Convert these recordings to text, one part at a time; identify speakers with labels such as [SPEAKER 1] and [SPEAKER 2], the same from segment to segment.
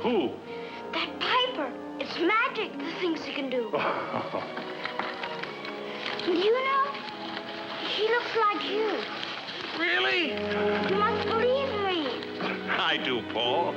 [SPEAKER 1] Who?
[SPEAKER 2] That Piper. It's magic, the things he can do. You know, he looks like you.
[SPEAKER 1] Really?
[SPEAKER 2] You must believe me.
[SPEAKER 1] I do, Paul.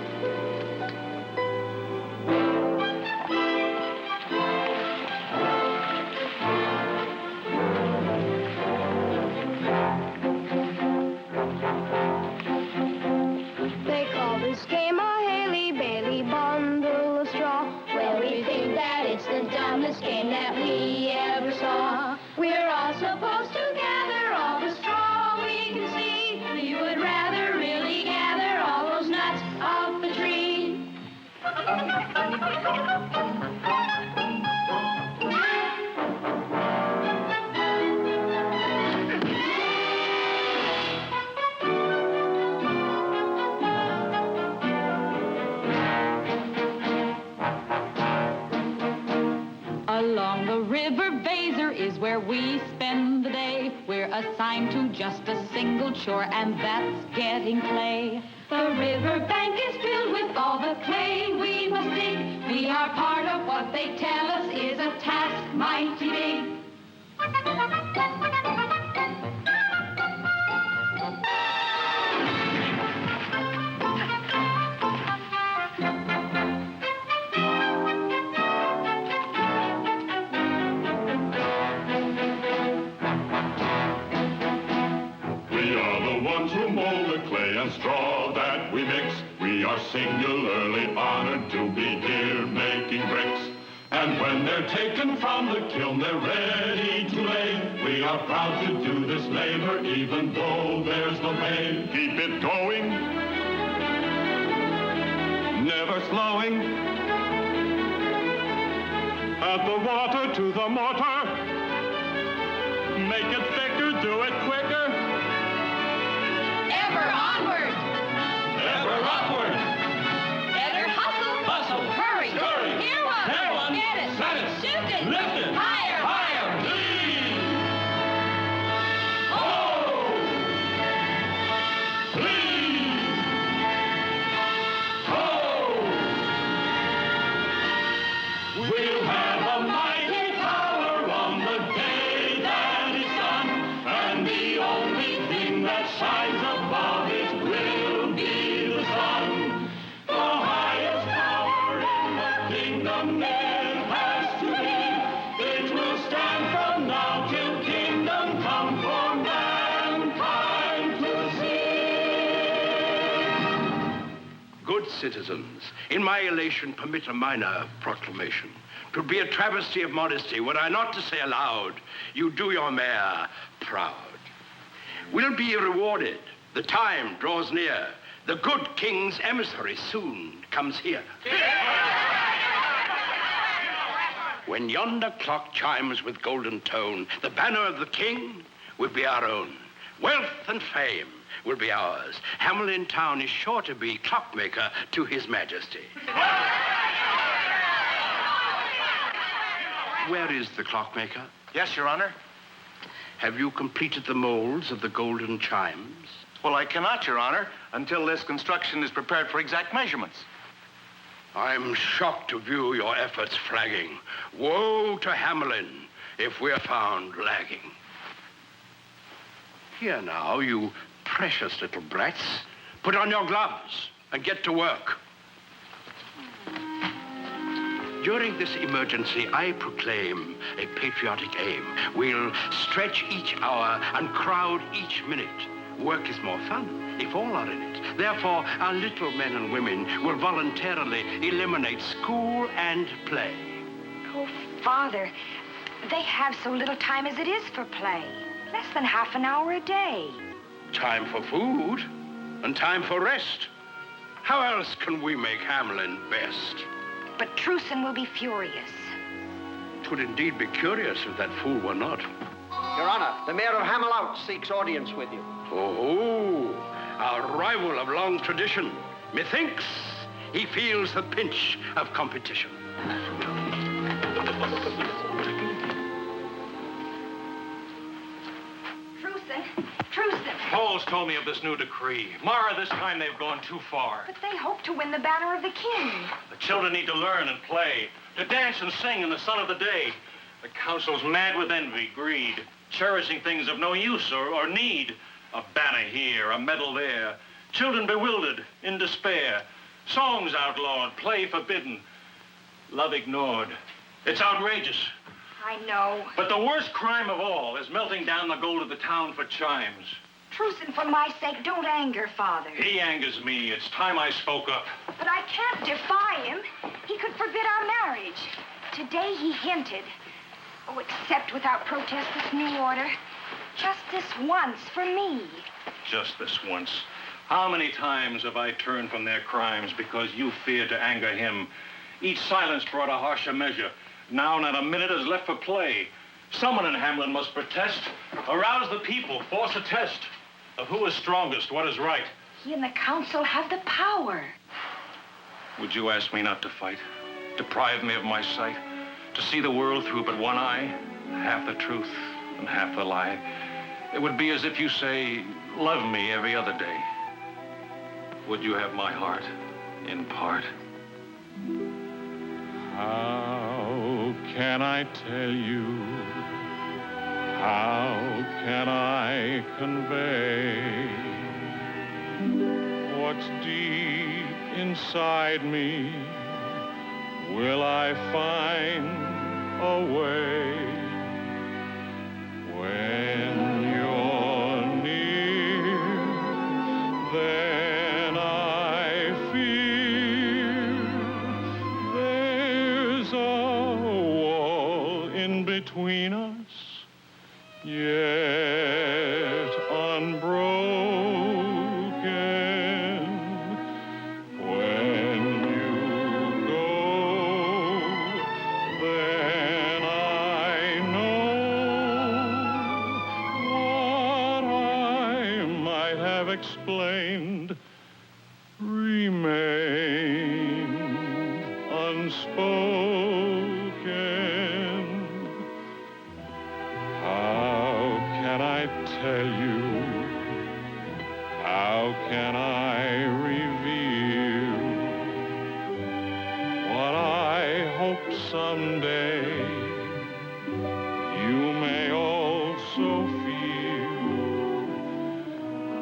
[SPEAKER 2] They call this game a Haley-Bailey bundle of straw. Well, we think that it's the dumbest game that we ever saw. We're all supposed to gather all the straw we can see. We would rather really gather all those nuts off the tree.
[SPEAKER 3] Along the river Vaser is where we spend the day. We're assigned to just a single chore, and that's getting clay. The river bank is filled with all the clay we must dig. We are part of what they tell us is a task mighty big.
[SPEAKER 4] To mold the clay and straw that we mix. We are singularly honored to be here making bricks. And when they're taken from the kiln, they're ready to lay. We are proud to do this labor, even though there's no pay. Keep it going, never slowing. Add the water to the mortar. Make it thicker, do it quicker.
[SPEAKER 3] Ever onward!
[SPEAKER 4] Ever upward!
[SPEAKER 3] Better hustle!
[SPEAKER 4] Hustle!
[SPEAKER 3] Hurry!
[SPEAKER 4] Scurry!
[SPEAKER 3] Hear one!
[SPEAKER 4] Hear one!
[SPEAKER 3] Get it!
[SPEAKER 4] Set it!
[SPEAKER 3] Shift it!
[SPEAKER 4] Lift it!
[SPEAKER 3] Higher!
[SPEAKER 4] Higher! Lean! Ho! Lean! Ho! We'll have a mighty power on the day that is done, and the only thing that shines above it will be the sun. The highest power in the kingdom it has to be. It will stand from now till kingdom come for mankind to see.
[SPEAKER 5] Good citizens, in my elation, permit a minor proclamation. 'Twould be a travesty of modesty were I not to say aloud, you do your mayor proud. We'll be rewarded. The time draws near. The good king's emissary soon comes here. When yonder clock chimes with golden tone, the banner of the king will be our own. Wealth and fame will be ours. Hamelin town is sure to be clockmaker to his majesty. Where is the clockmaker?
[SPEAKER 1] Yes, Your Honor.
[SPEAKER 5] Have you completed the molds of the golden chimes?
[SPEAKER 1] Well, I cannot, Your Honor, until this construction is prepared for exact measurements.
[SPEAKER 5] I'm shocked to view your efforts flagging. Woe to Hamelin if we're found lagging. Here now, you precious little brats. Put on your gloves and get to work. During this emergency, I proclaim a patriotic aim. We'll stretch each hour and crowd each minute. Work is more fun if all are in it. Therefore, our little men and women will voluntarily eliminate school and play.
[SPEAKER 6] Oh, Father, they have so little time as it is for play. Less than half an hour a day.
[SPEAKER 5] Time for food and time for rest. How else can we make Hamelin best?
[SPEAKER 6] But Truson will be furious.
[SPEAKER 5] 'Twould indeed be curious if that fool were not.
[SPEAKER 7] Your Honor, the Mayor of Hamelin seeks audience with you.
[SPEAKER 5] Oh, our rival of long tradition. Methinks he feels the pinch of competition.
[SPEAKER 6] Truson, Truson.
[SPEAKER 1] Paul's told me of this new decree. Mara, this time they've gone too far.
[SPEAKER 6] But they hope to win the banner of the king.
[SPEAKER 1] The children need to learn and play, to dance and sing in the sun of the day. The council's mad with envy, greed, cherishing things of no use or need. A banner here, a medal there. Children bewildered, in despair. Songs outlawed, play forbidden. Love ignored. It's outrageous.
[SPEAKER 6] I know.
[SPEAKER 1] But the worst crime of all is melting down the gold of the town for chimes.
[SPEAKER 6] Truce, and for my sake, don't anger, Father.
[SPEAKER 1] He angers me. It's time I spoke up.
[SPEAKER 6] But I can't defy him. He could forbid our marriage. Today he hinted. Oh, accept without protest this new order. Just this once for me.
[SPEAKER 1] Just this once. How many times have I turned from their crimes because you feared to anger him? Each silence brought a harsher measure. Now not a minute is left for play. Someone in Hamelin must protest, arouse the people, force a test of who is strongest, what is right.
[SPEAKER 6] He and the council have the power.
[SPEAKER 1] Would you ask me not to fight? Deprive me of my sight? To see the world through but one eye? Half the truth and half the lie. It would be as if you say, love me every other day. Would you have my heart in part?
[SPEAKER 4] How can I tell you? How can I convey what's deep inside me? Will I find a way when you're near? Then I feel there's a wall in between us, yet unbroken. When you go, then I know what I might have explained remains unspoken. How can I tell you? How can I reveal what I hope someday you may also feel?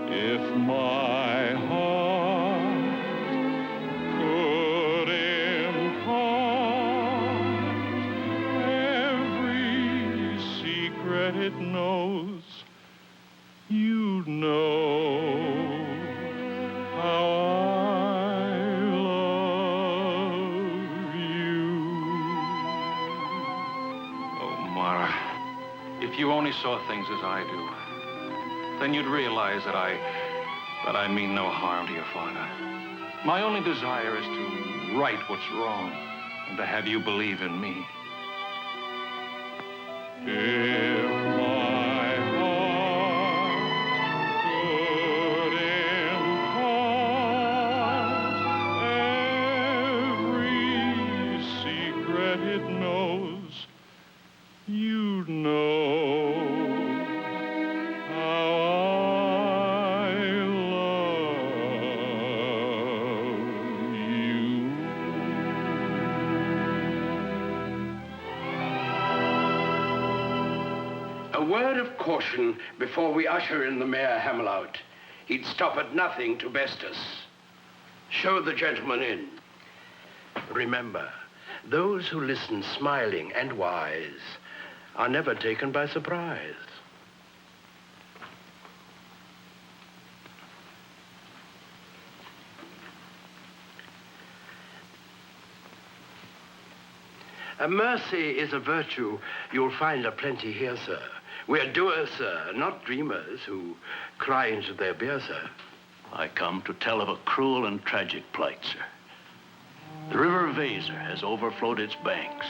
[SPEAKER 4] If my heart could impart every secret it knows, you'd know how I love you.
[SPEAKER 1] Oh, Mara, if you only saw things as I do, then you'd realize that I mean no harm to your father. My only desire is to right what's wrong and to have you believe in me.
[SPEAKER 4] If my heart could impart every secret it knows, you'd know how I love you.
[SPEAKER 5] A word of caution before we usher in the Mayor Hamelin. He'd stop at nothing to best us. Show the gentleman in. Remember, those who listen smiling and wise are never taken by surprise. Mercy is a virtue you'll find aplenty here, sir. We're doers, sir, not dreamers who cry into their beer, sir.
[SPEAKER 8] I come to tell of a cruel and tragic plight, sir. The river Weser has overflowed its banks.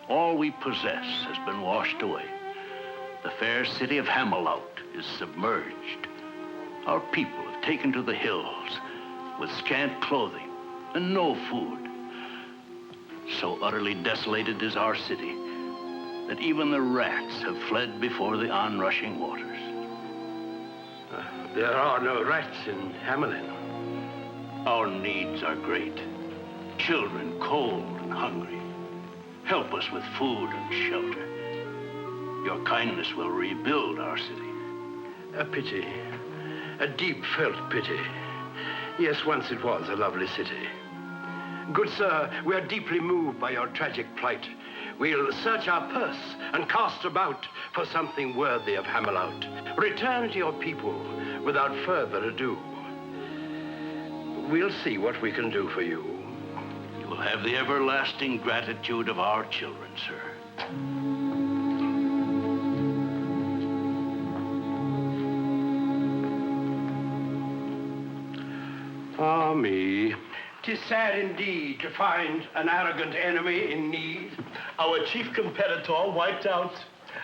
[SPEAKER 8] All we possess has been washed away. The fair city of Hamelin is submerged. Our people have taken to the hills with scant clothing and no food. So utterly desolated is our city that even the rats have fled before the onrushing waters.
[SPEAKER 5] There are no rats in Hamelin.
[SPEAKER 8] Our needs are great. Children cold and hungry. Help us with food and shelter. Your kindness will rebuild our city.
[SPEAKER 5] A pity. A deep-felt pity. Yes, once it was a lovely city. Good sir, we are deeply moved by your tragic plight. We'll search our purse and cast about for something worthy of Hamelin. Return to your people without further ado. We'll see what we can do for you.
[SPEAKER 8] You will have the everlasting gratitude of our children, sir.
[SPEAKER 5] Ah, me. 'Tis sad indeed to find an arrogant enemy in need.
[SPEAKER 9] Our chief competitor wiped out.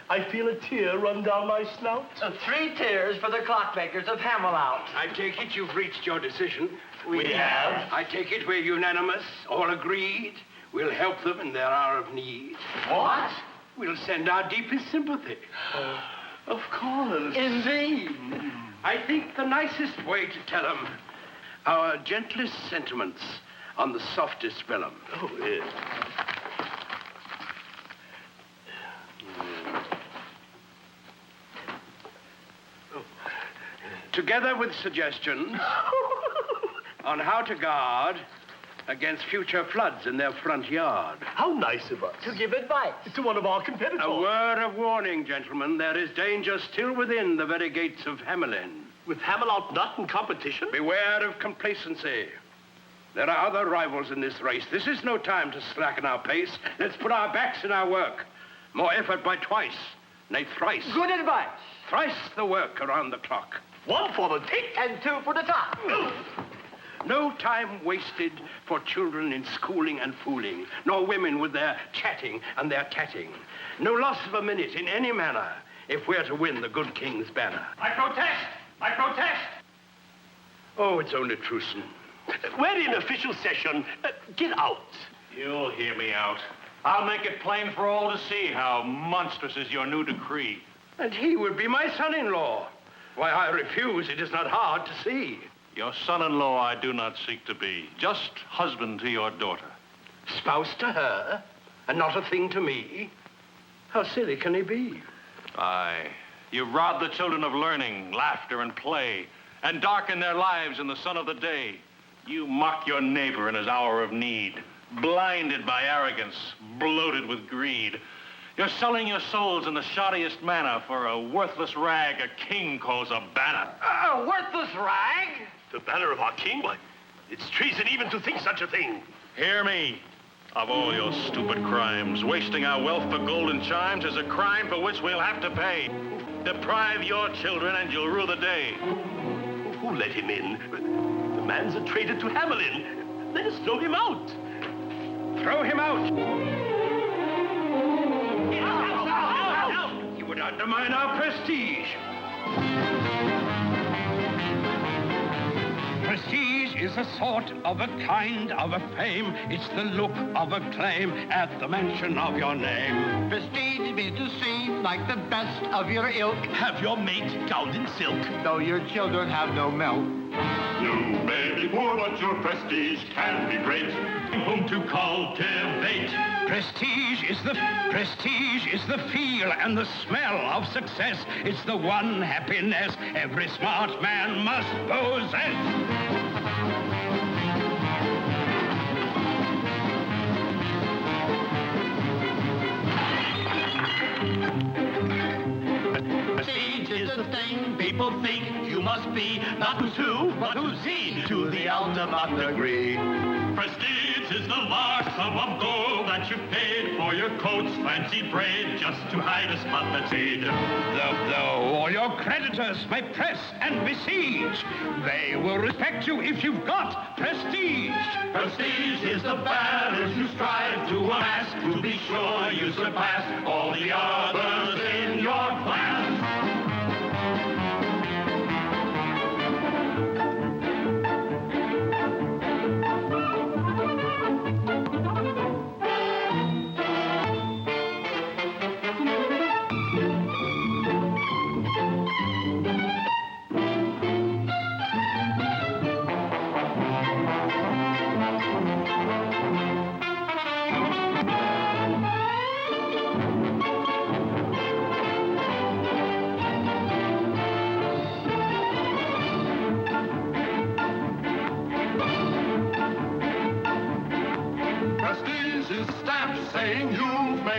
[SPEAKER 9] I feel a tear run down my snout.
[SPEAKER 7] 3 tears for the clockmakers of Hamelin.
[SPEAKER 5] I take it you've reached your decision.
[SPEAKER 9] We have.
[SPEAKER 5] I take it we're unanimous, all agreed. We'll help them in their hour of need.
[SPEAKER 7] What?
[SPEAKER 5] We'll send our deepest sympathy.
[SPEAKER 9] Of course.
[SPEAKER 7] Indeed.
[SPEAKER 5] I think the nicest way to tell them our gentlest sentiments on the softest vellum.
[SPEAKER 9] Oh, yes.
[SPEAKER 5] Together with suggestions on how to guard against future floods in their front yard.
[SPEAKER 9] How nice of us.
[SPEAKER 7] To give advice.
[SPEAKER 9] To one of our competitors.
[SPEAKER 5] A word of warning, gentlemen. There is danger still within the very gates of Hamelin.
[SPEAKER 9] With Hamelin not in competition?
[SPEAKER 5] Beware of complacency. There are other rivals in this race. This is no time to slacken our pace. Let's put our backs in our work. More effort by twice, nay thrice.
[SPEAKER 7] Good advice.
[SPEAKER 5] Thrice the work around the clock.
[SPEAKER 9] 1 for the tick.
[SPEAKER 7] And 2 for the top.
[SPEAKER 5] No time wasted for children in schooling and fooling, nor women with their chatting and their tatting. No loss of a minute in any manner if we're to win the good king's banner.
[SPEAKER 1] I protest! I protest!
[SPEAKER 5] Oh, it's only Truson.
[SPEAKER 9] We're in official session. Get out.
[SPEAKER 1] You'll hear me out. I'll make it plain for all to see how monstrous is your new decree.
[SPEAKER 5] And he would be my son-in-law. Why I refuse, it is not hard to see.
[SPEAKER 1] Your son-in-law I do not seek to be, just husband to your daughter.
[SPEAKER 5] Spouse to her, and not a thing to me? How silly can he be?
[SPEAKER 1] Aye, you rob the children of learning, laughter, and play, and darken their lives in the sun of the day. You mock your neighbor in his hour of need, blinded by arrogance, bloated with greed. You're selling your souls in the shoddiest manner for a worthless rag a king calls a banner.
[SPEAKER 7] A worthless rag?
[SPEAKER 9] The banner of our king? Why, it's treason even to think such a thing.
[SPEAKER 1] Hear me. Of all your stupid crimes, wasting our wealth for golden chimes is a crime for which we'll have to pay. Deprive your children and you'll rue the day.
[SPEAKER 9] Who let him in? The man's a traitor to Hamelin. Let us throw him out.
[SPEAKER 5] Throw him out! You would undermine our prestige.
[SPEAKER 10] Prestige is a sort of a kind of a fame. It's the look of a claim at the mention of your name.
[SPEAKER 7] Prestige be to seem like the best of your ilk,
[SPEAKER 9] Have your mate gowned in silk.
[SPEAKER 7] though your children have no milk.
[SPEAKER 4] You may be poor, but your prestige can be great. Whom to cultivate.
[SPEAKER 10] Prestige is the feel and the smell of success. It's the one happiness every smart man must possess.
[SPEAKER 9] Prestige is the thing people think you must be, not who's who, but who's he, to the ultimate degree.
[SPEAKER 4] Prestige is the large sum of gold that you paid for your coat's fancy braid just to hide a spot that's made.
[SPEAKER 10] Though all your creditors may press and besiege, they will respect you if you've got prestige.
[SPEAKER 4] Prestige is the batters you strive to amass, to be sure you surpass all the others in your class.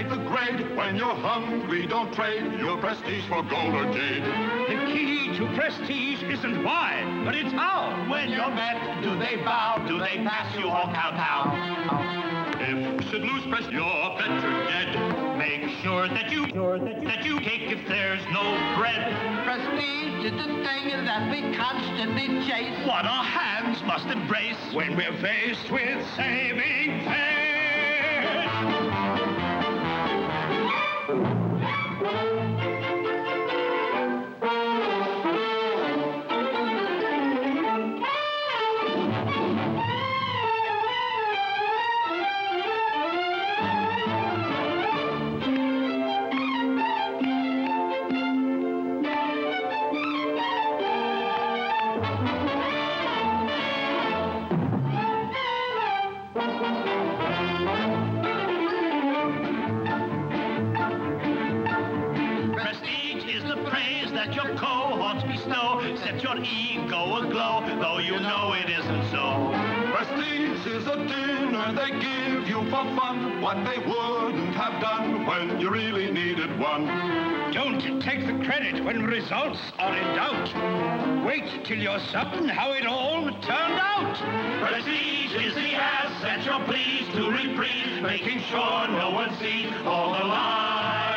[SPEAKER 4] take the grade. When you're hungry, don't trade your prestige for gold or jade.
[SPEAKER 10] The key to prestige isn't why, but it's how.
[SPEAKER 9] When you're met, do they bow? Do they pass you all kowtow?
[SPEAKER 4] If you should lose prestige, you're better dead.
[SPEAKER 9] Make sure that you cake if there's no bread.
[SPEAKER 11] Prestige is the thing that we constantly chase.
[SPEAKER 9] What our hands must embrace
[SPEAKER 10] when we're faced with saving faith.
[SPEAKER 9] Your cohorts bestow, set your ego aglow, though you know it isn't so.
[SPEAKER 4] Prestige is a dinner they give you for fun, what they wouldn't have done when you really needed one.
[SPEAKER 10] Don't take the credit when results are in doubt. Wait till you're certain how it all turned out.
[SPEAKER 9] Prestige is the asset you're pleased to reprise, making sure no one sees all the liability.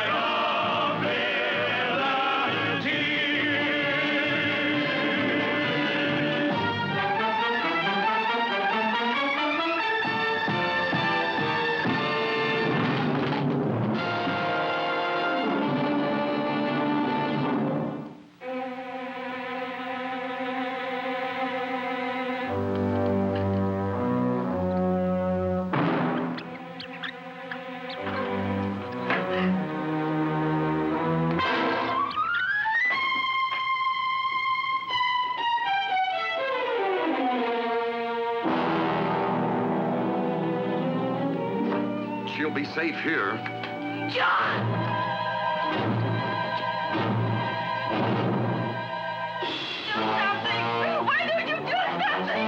[SPEAKER 5] She'll be safe here.
[SPEAKER 6] John! Do something! Why don't you do something?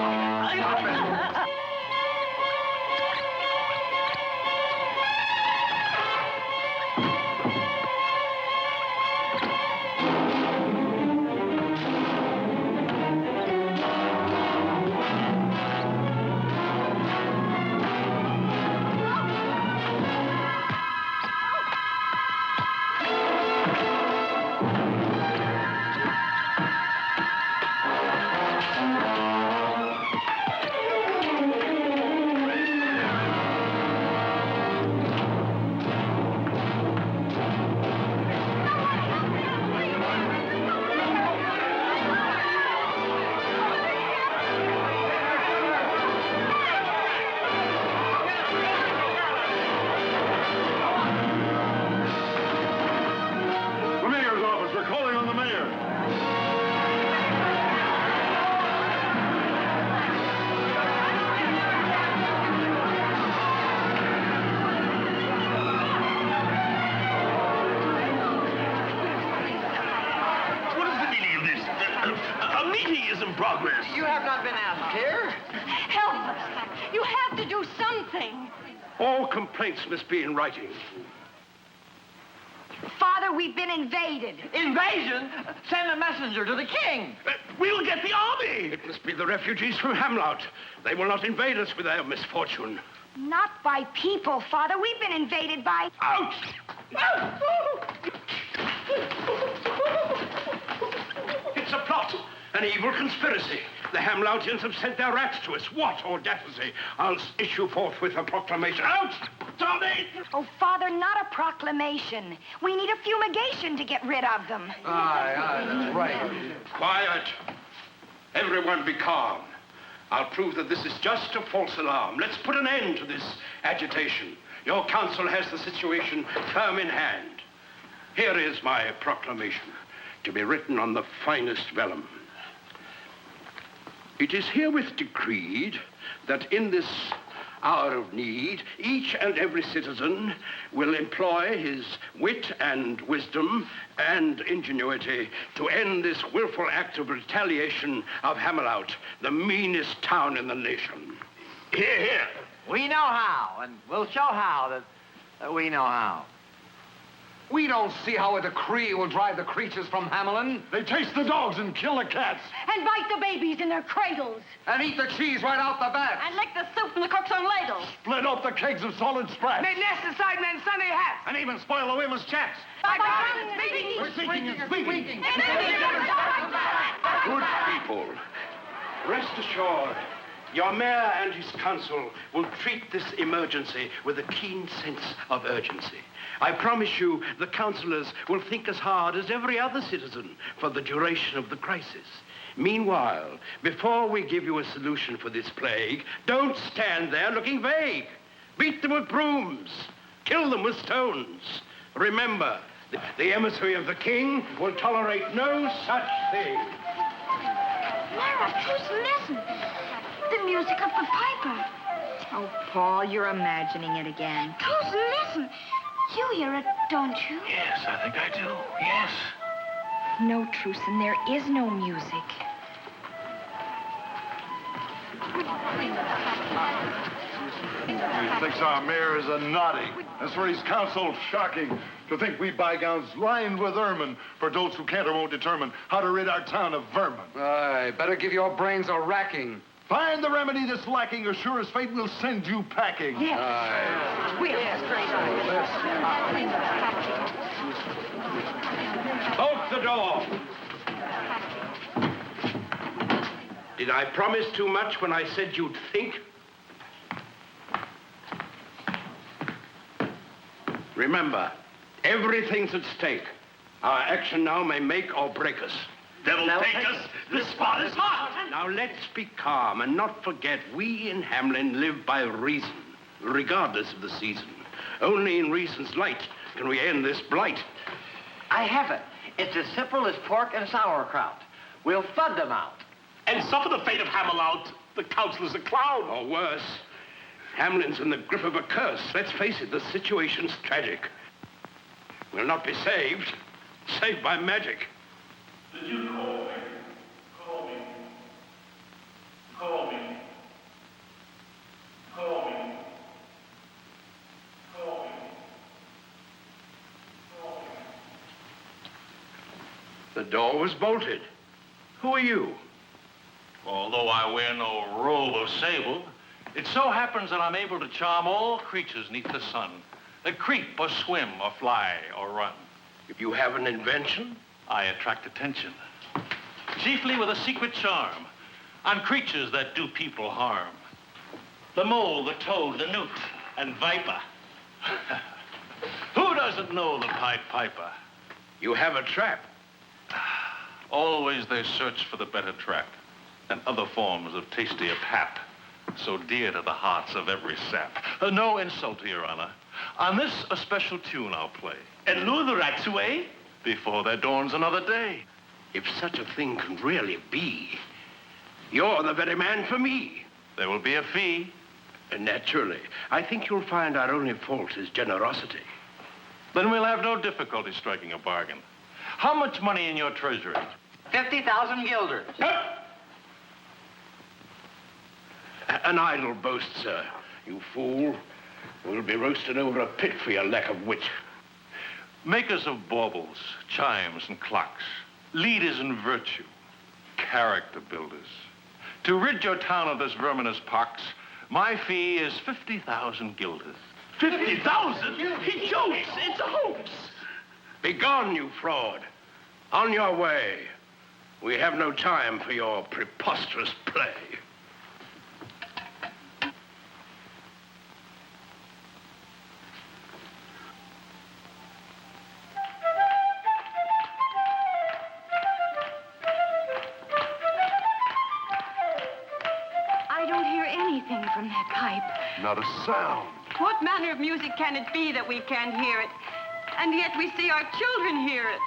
[SPEAKER 9] Progress.
[SPEAKER 7] You have not been asked here.
[SPEAKER 6] Help us. You have to do something.
[SPEAKER 5] All complaints must be in writing.
[SPEAKER 6] Father, we've been invaded.
[SPEAKER 7] Invasion? Send a messenger to the king.
[SPEAKER 9] We'll get the army.
[SPEAKER 5] It must be the refugees from Hamelin. They will not invade us with their misfortune.
[SPEAKER 6] Not by people, Father. We've been invaded by...
[SPEAKER 5] Out! It's a plot. An evil conspiracy. The Hameloutians have sent their rats to us. What audacity! I'll issue forthwith a proclamation. Out! Tommy!
[SPEAKER 6] Oh, Father, not a proclamation. We need a fumigation to get rid of them.
[SPEAKER 7] Aye, that's right.
[SPEAKER 5] Quiet. Everyone be calm. I'll prove that this is just a false alarm. Let's put an end to this agitation. Your council has the situation firm in hand. Here is my proclamation, to be written on the finest vellum. It is herewith decreed that in this hour of need, each and every citizen will employ his wit and wisdom and ingenuity to end this willful act of retaliation of Hamelin, the meanest town in the nation.
[SPEAKER 9] Here, here.
[SPEAKER 7] We know how, and we'll show how that we know how. We don't see how a decree will drive the creatures from Hamelin.
[SPEAKER 12] They chase the dogs and kill the cats.
[SPEAKER 13] And bite the babies in their cradles.
[SPEAKER 7] And eat the cheese right out the back.
[SPEAKER 13] And lick the soup from the cook's own ladle.
[SPEAKER 12] Split up the kegs of solid sprats.
[SPEAKER 7] Make nest inside men's Sunday hats.
[SPEAKER 1] And even spoil the women's chaps.
[SPEAKER 12] We're speaking and speaking.
[SPEAKER 5] Good people, rest assured, your mayor and his council will treat this emergency with a keen sense of urgency. I promise you the councillors will think as hard as every other citizen for the duration of the crisis. Meanwhile, before we give you a solution for this plague, don't stand there looking vague. Beat them with brooms. Kill them with stones. Remember, the emissary of the king will tolerate no such thing.
[SPEAKER 6] Lara, just listen. The music of the piper.
[SPEAKER 14] Oh, Paul, you're imagining it again.
[SPEAKER 6] Just listen. You hear it, don't you?
[SPEAKER 1] Yes, I think I do. Yes.
[SPEAKER 14] No, Truson, there is no music.
[SPEAKER 12] He thinks our mayor is a noddy. As for his council, shocking. To think we bygowns lined with ermine for those who can't or won't determine how to rid our town of vermin.
[SPEAKER 7] Aye, better give your brains a racking.
[SPEAKER 12] Find the remedy that's lacking, or sure as fate we'll send you packing.
[SPEAKER 14] Yes.
[SPEAKER 7] Aye.
[SPEAKER 14] We'll
[SPEAKER 5] Bolt the door. Did I promise too much when I said you'd think? Remember, everything's at stake. Our action now may make or break us.
[SPEAKER 9] Devil take us, this spot is hot.
[SPEAKER 5] Now let's be calm and not forget we in Hamelin live by reason, regardless of the season. Only in reason's light can we end this blight.
[SPEAKER 7] I have it. It's as simple as pork and sauerkraut. We'll flood them out.
[SPEAKER 9] And suffer the fate of Hamelin, the councilor's a clown.
[SPEAKER 5] Or worse, Hamelin's in the grip of a curse. Let's face it, the situation's tragic. We'll not be saved by magic.
[SPEAKER 9] Did you call me? Call me. Call me. Call me. Call me. Call me.
[SPEAKER 5] The door was bolted. Who are you?
[SPEAKER 1] Although I wear no robe of sable, it so happens that I'm able to charm all creatures neath the sun that creep or swim or fly or run.
[SPEAKER 5] If you have an invention?
[SPEAKER 1] I attract attention, chiefly with a secret charm on creatures that do people harm. The mole, the toad, the newt, and viper. Who doesn't know the Pied Piper?
[SPEAKER 5] You have a trap.
[SPEAKER 1] Always they search for the better trap and other forms of tastier pap, so dear to the hearts of every sap. No insult to your honor. On this, a special tune I'll play.
[SPEAKER 9] And lure the rats away?
[SPEAKER 1] Before there dawns another day.
[SPEAKER 5] If such a thing can really be, you're the very man for me.
[SPEAKER 1] There will be a fee.
[SPEAKER 5] Naturally. I think you'll find our only fault is generosity.
[SPEAKER 1] Then we'll have no difficulty striking a bargain. How much money in your treasury?
[SPEAKER 7] 50,000 guilders.
[SPEAKER 5] An idle boast, sir. You fool. We'll be roasted over a pit for your lack of wit.
[SPEAKER 1] Makers of baubles, chimes, and clocks, leaders in virtue, character builders. To rid your town of this verminous pox, my fee is 50,000 guilders.
[SPEAKER 9] 50,000? He jokes. It's a hoax.
[SPEAKER 5] Begone, you fraud. On your way. We have no time for your preposterous play.
[SPEAKER 13] From that pipe.
[SPEAKER 12] Not a sound.
[SPEAKER 13] What manner of music can it be that we can't hear it? And yet we see our children hear it.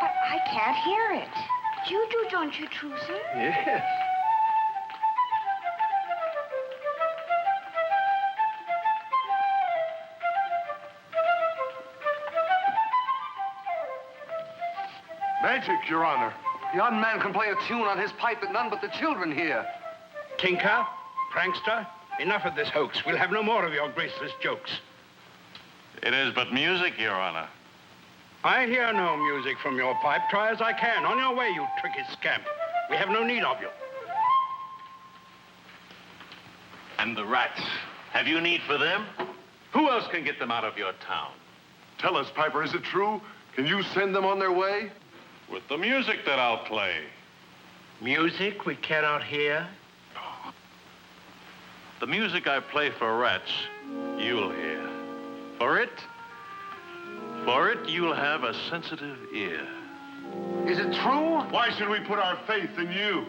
[SPEAKER 6] But I can't hear it. You do, don't you, Truson?
[SPEAKER 5] Yes.
[SPEAKER 12] Magic, Your Honor.
[SPEAKER 7] The young man can play a tune on his pipe that none but the children hear.
[SPEAKER 5] Tinker, prankster,
[SPEAKER 10] Enough of this hoax. We'll have no more of your graceless jokes.
[SPEAKER 1] It is but music, Your Honor.
[SPEAKER 10] I hear no music from your pipe. Try as I can. On your way, you tricky scamp. We have no need of you.
[SPEAKER 1] And the rats. Have you need for them? Who else can get them out of your town?
[SPEAKER 12] Tell us, Piper, is it true? Can you send them on their way?
[SPEAKER 1] With the music that I'll play.
[SPEAKER 5] Music we cannot hear?
[SPEAKER 1] The music I play for rats, you'll hear. For it, you'll have a sensitive ear.
[SPEAKER 12] Is it true? Why should we put our faith in you?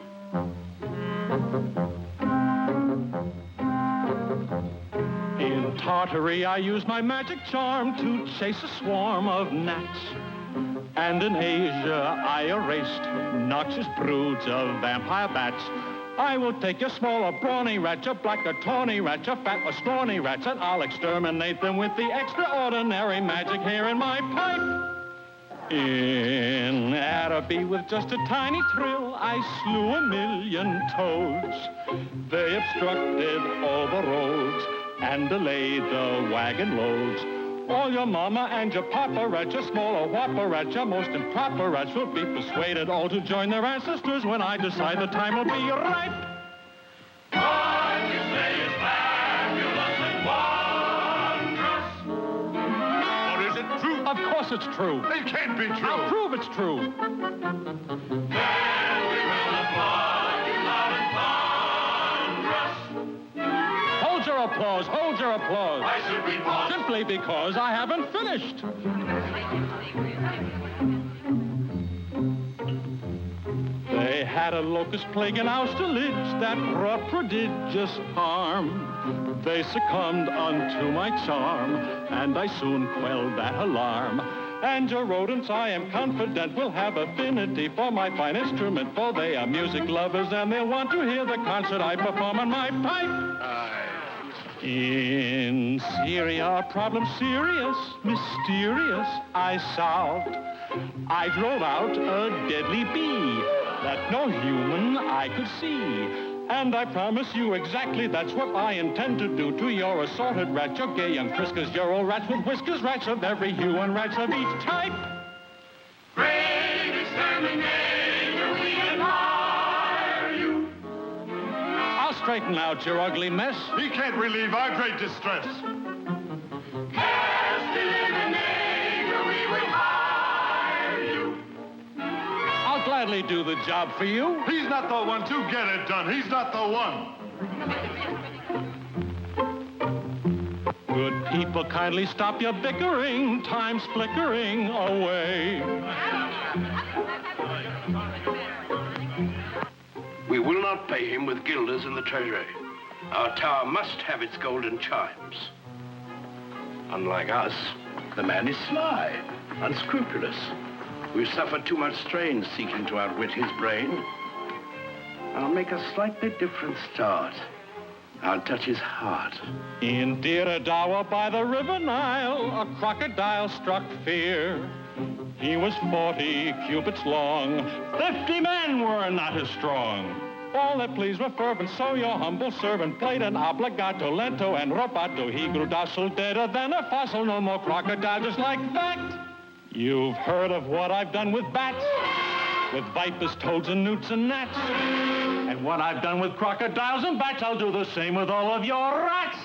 [SPEAKER 15] In Tartary, I use my magic charm to chase a swarm of gnats. And in Asia, I erased noxious broods of vampire bats. I will take your small or brawny rat, your black or tawny rat, your fat or scrawny rats, and I'll exterminate them with the extraordinary magic here in my pipe. In Araby, with just a tiny trill, I slew 1,000,000 toads. They obstructed all the roads and delayed the wagon loads. All your mama and your papa rats, your small or whopper rats, your most improper rats will be persuaded all to join their ancestors when I decide the time will be ripe.
[SPEAKER 9] What you say is fabulous and wondrous.
[SPEAKER 12] Or is it true?
[SPEAKER 15] Of course it's true.
[SPEAKER 12] It can't be true.
[SPEAKER 15] I'll prove it's true.
[SPEAKER 9] Then we will applaud you loud and thunderous.
[SPEAKER 15] Hold your applause, hold your applause.
[SPEAKER 9] Why should we pause?
[SPEAKER 15] Simply because I haven't finished. They had a locust plague in Austerlitz that brought prodigious harm. They succumbed unto my charm, and I soon quelled that alarm. And your rodents, I am confident, will have affinity for my fine instrument, for they are music lovers, and they'll want to hear the concert I perform on my pipe. In Syria, a problem serious, mysterious, I solved. I drove out a deadly bee that no human eye could see. And I promise you exactly that's what I intend to do to your assorted rats, your gay young friskers, your old rats with whiskers, rats of every hue and rats of each type.
[SPEAKER 9] Great exterminator, we admire you.
[SPEAKER 15] I'll straighten out your ugly mess.
[SPEAKER 12] He can't relieve our great distress.
[SPEAKER 9] Pest eliminator, we would hire you.
[SPEAKER 15] I'll gladly do the job for you.
[SPEAKER 12] He's not the one to get it done. He's not the one.
[SPEAKER 15] Good people, kindly stop your bickering. Time's flickering away.
[SPEAKER 5] We will not pay him with guilders in the treasury. Our tower must have its golden chimes. Unlike us, the man is sly, unscrupulous. We've suffered too much strain seeking to outwit his brain. I'll make a slightly different start. I'll touch his heart.
[SPEAKER 15] In Diradawa by the river Nile, a crocodile struck fear. He was 40 cubits long. 50 men were not as strong. All that pleased were fervent, so your humble servant played an obligato, lento, and rubato. He grew docile, deader than a fossil, no more crocodile, just like that. You've heard of what I've done with bats, with vipers, toads, and newts and gnats. And what I've done with crocodiles and bats, I'll do the same with all of your rats.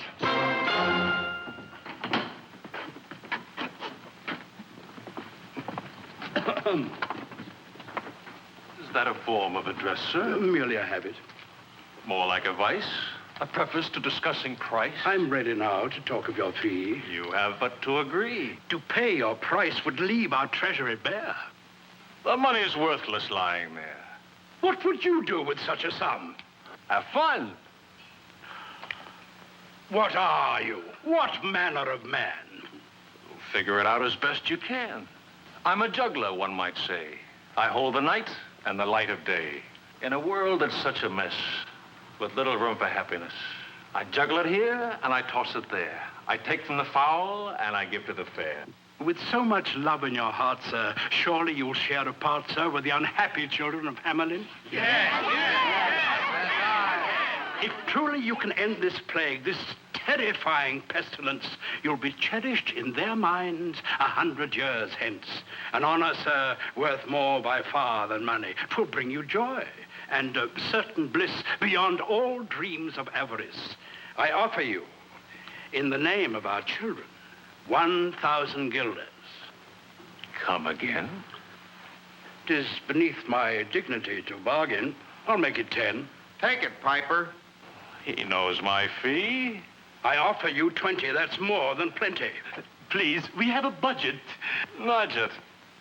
[SPEAKER 1] Is that a form of address, sir?
[SPEAKER 5] Merely a habit.
[SPEAKER 1] More like a vice? A preface to discussing price?
[SPEAKER 5] I'm ready now to talk of your fee.
[SPEAKER 1] You have but to agree.
[SPEAKER 5] To pay your price would leave our treasury bare.
[SPEAKER 1] The money's worthless lying there.
[SPEAKER 5] What would you do with such a sum?
[SPEAKER 1] Have fun.
[SPEAKER 5] What are you? What manner of man?
[SPEAKER 1] Figure it out as best you can. I'm a juggler, one might say. I hold the night and the light of day. In a world that's such a mess, with little room for happiness, I juggle it here and I toss it there. I take from the foul and I give to the fair.
[SPEAKER 5] With so much love in your heart, sir, surely you'll share a part, sir, with the unhappy children of Hamelin?
[SPEAKER 9] Yes.
[SPEAKER 5] If truly you can end this plague, this terrifying pestilence, you'll be cherished in their minds 100 years hence. An honor, sir, worth more by far than money. 'Twill bring you joy and certain bliss beyond all dreams of avarice. I offer you, in the name of our children, 1,000 guilders.
[SPEAKER 8] Come again?
[SPEAKER 5] 'Tis beneath my dignity to bargain. I'll make it 10.
[SPEAKER 16] Take it, Piper.
[SPEAKER 1] He knows my fee.
[SPEAKER 5] I offer you 20. That's more than plenty.
[SPEAKER 8] Please, we have a budget.
[SPEAKER 1] Nudge it.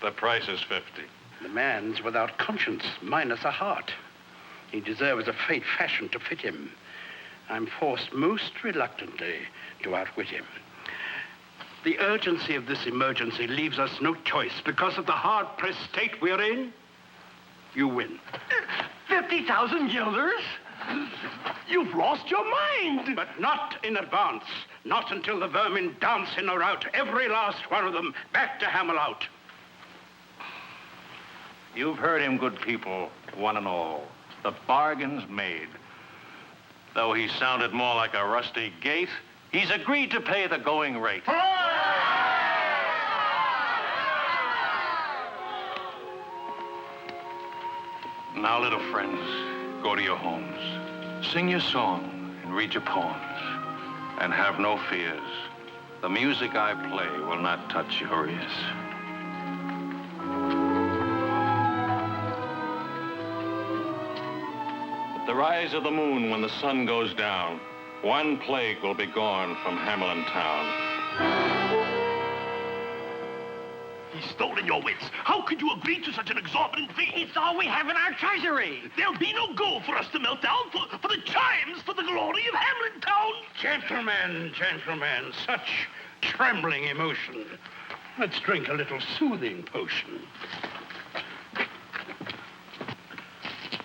[SPEAKER 1] The price is 50.
[SPEAKER 5] The man's without conscience, minus a heart. He deserves a fate fashioned to fit him. I'm forced most reluctantly to outwit him. The urgency of this emergency leaves us no choice. Because of the hard-pressed state we're in, you win.
[SPEAKER 10] 50,000 guilders? You've lost your mind.
[SPEAKER 5] But not in advance. Not until the vermin dance in a rout, every last one of them, back to Hamelin.
[SPEAKER 1] You've heard him, good people, one and all. The bargain's made. Though he sounded more like a rusty gate, he's agreed to pay the going rate. Now, little friends, go to your homes. Sing your song and read your poems. And have no fears. The music I play will not touch your ears. At the rise of the moon, when the sun goes down, one plague will be gone from Hamelin town.
[SPEAKER 10] He's stolen your wits. How could you agree to such an exorbitant fee? It's all we have in our treasury. There'll be no gold for us to melt down for the chimes, for the glory of Hamelin town.
[SPEAKER 5] Gentlemen, gentlemen, such trembling emotion. Let's drink a little soothing potion.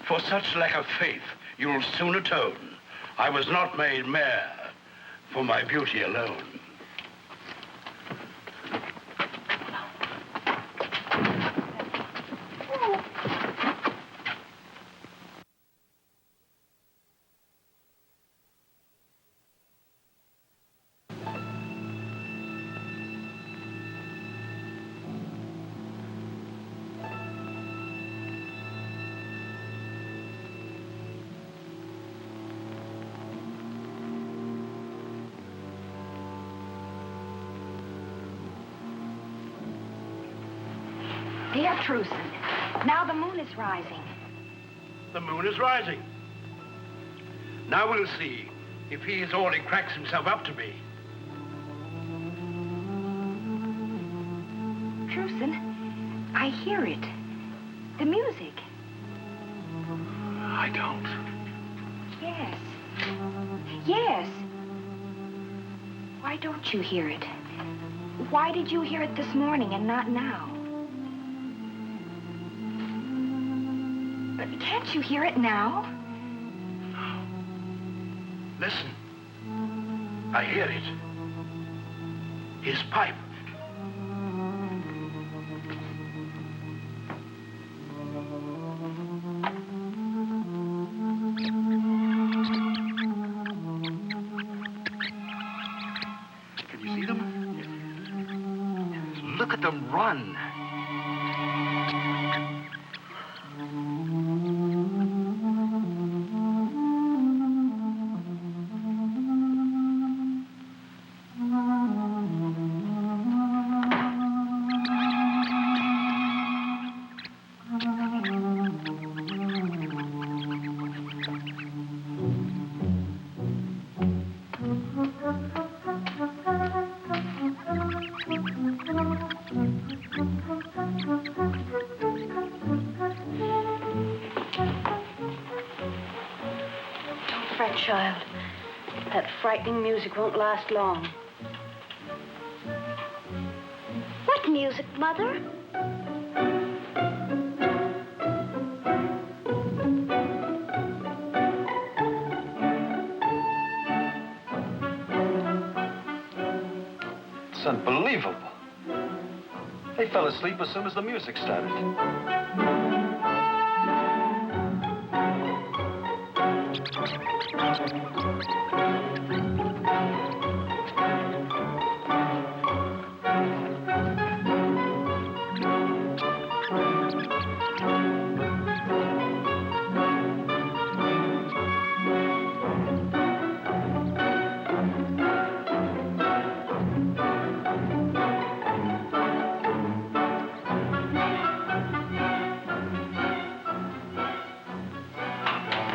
[SPEAKER 5] For such lack of faith, you'll soon atone. I was not made mayor for my beauty alone.
[SPEAKER 6] Dear Truson, now the moon is rising.
[SPEAKER 5] The moon is rising. Now we'll see if he is all he cracks himself up to be.
[SPEAKER 6] Truson, I hear it. The music.
[SPEAKER 5] I don't.
[SPEAKER 6] Yes. Yes. Why don't you hear it? Why did you hear it this morning and not now? But can't you hear it now?
[SPEAKER 5] Listen. I hear it. His pipe.
[SPEAKER 10] Can you see them? Look at them run.
[SPEAKER 17] Child, that frightening music won't last long.
[SPEAKER 2] What music, Mother?
[SPEAKER 18] It's unbelievable. They fell asleep as soon as the music started.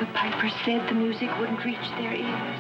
[SPEAKER 17] The piper said the music wouldn't reach their ears.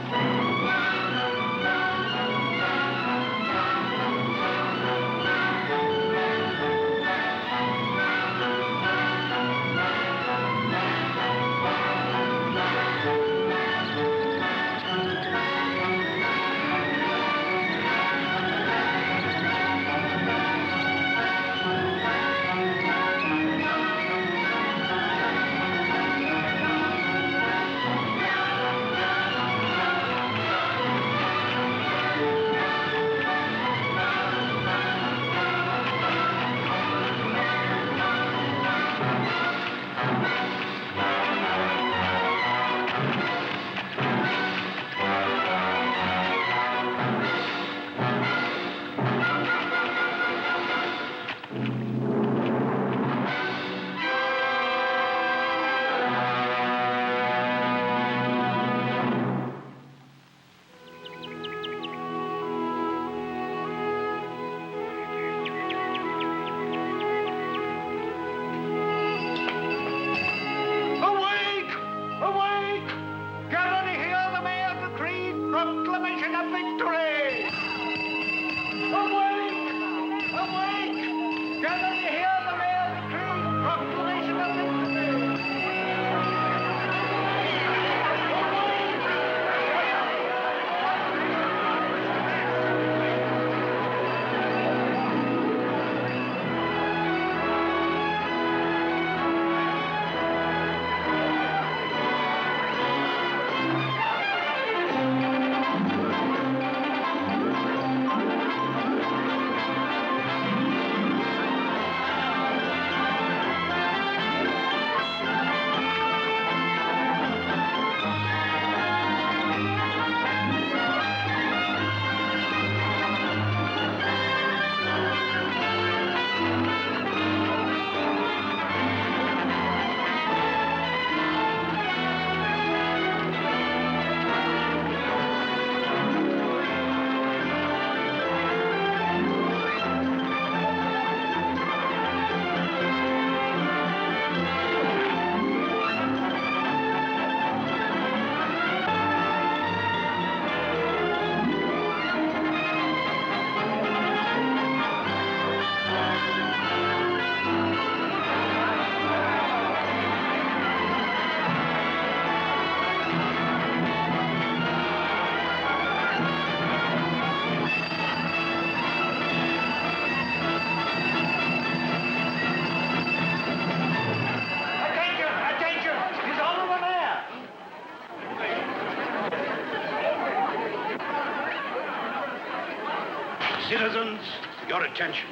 [SPEAKER 5] Citizens, your attention.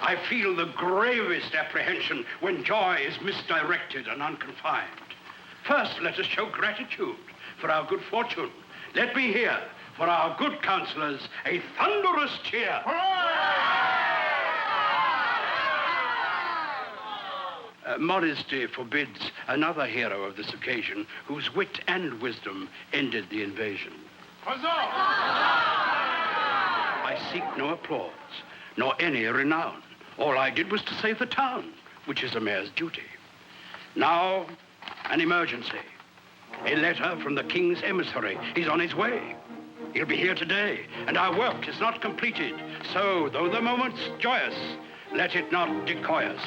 [SPEAKER 5] I feel the gravest apprehension when joy is misdirected and unconfined. First, let us show gratitude for our good fortune. Let me hear, for our good counselors, a thunderous cheer. Modesty forbids another hero of this occasion whose wit and wisdom ended the invasion. I seek no applause, nor any renown. All I did was to save the town, which is a mayor's duty. Now, an emergency. A letter from the king's emissary. He's on his way. He'll be here today, and our work is not completed. So, though the moment's joyous, let it not decoy us.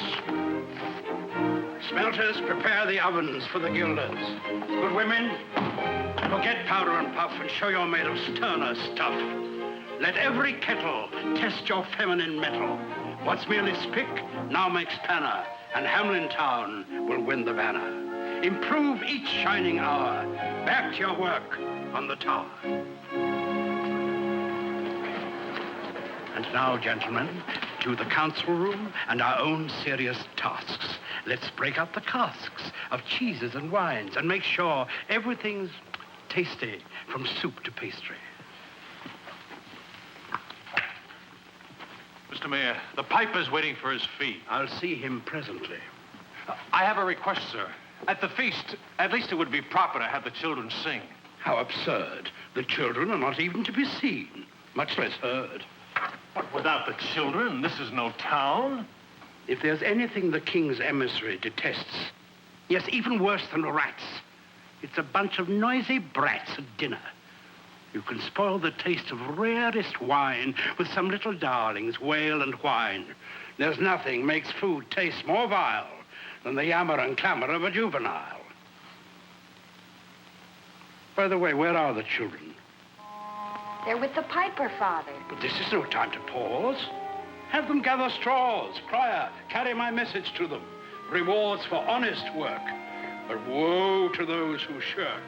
[SPEAKER 5] Smelters, prepare the ovens for the gilders. Good women, forget powder and puff and show you're made of sterner stuff. Let every kettle test your feminine mettle. What's merely spick now makes panna, and Hamelin town will win the banner. Improve each shining hour. Back to your work on the tower. And now, gentlemen, to the council room and our own serious tasks. Let's break out the casks of cheeses and wines and make sure everything's tasty from soup to pastry.
[SPEAKER 1] Mr. Mayor, the piper's waiting for his fee.
[SPEAKER 5] I'll see him presently.
[SPEAKER 1] I have a request, sir. At the feast, at least it would be proper to have the children sing.
[SPEAKER 5] How absurd. The children are not even to be seen, much less heard.
[SPEAKER 1] But without the children, this is no town.
[SPEAKER 5] If there's anything the king's emissary detests, yes, even worse than rats, it's a bunch of noisy brats at dinner. You can spoil the taste of rarest wine with some little darlings wail and whine. There's nothing makes food taste more vile than the yammer and clamor of a juvenile. By the way, where are the children?
[SPEAKER 6] They're with the piper, Father.
[SPEAKER 5] But this is no time to pause. Have them gather straws. Crier, carry my message to them. Rewards for honest work, but woe to those who shirk.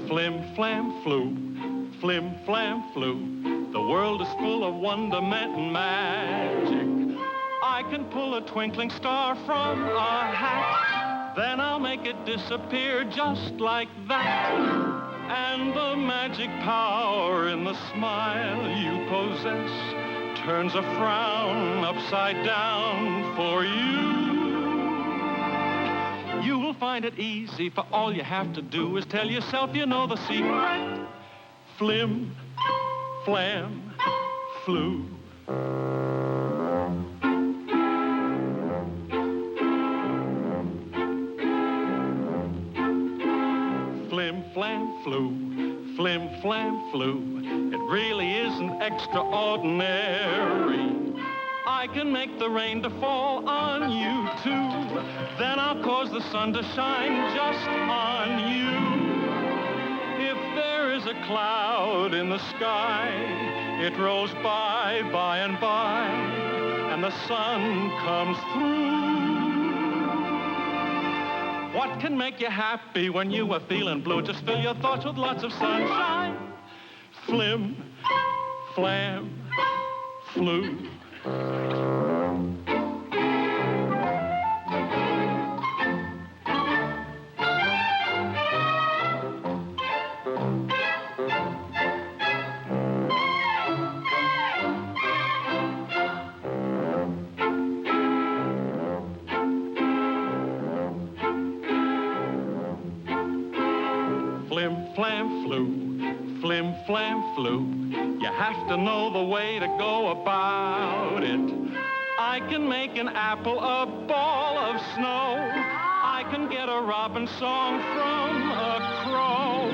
[SPEAKER 15] Flim, flam, flu, flim, flam, flu. The world is full of wonderment and magic. I can pull a twinkling star from a hat, then I'll make it disappear just like that. And the magic power in the smile you possess turns a frown upside down for you. You will find it easy, for all you have to do is tell yourself you know the secret. Flim, flam, flu. Flim, flam, flu, flim, flam, flu. It really isn't extraordinary. I can make the rain to fall on you, too. Then I'll cause the sun to shine just on you. If there is a cloud in the sky, it rolls by and by, and the sun comes through. What can make you happy when you are feeling blue? Just fill your thoughts with lots of sunshine. Flim, flam, flu. Flim, flam, flu, flim, flam, flu. You have to know the way to go about it. I can make an apple a ball of snow. I can get a robin song from a crow.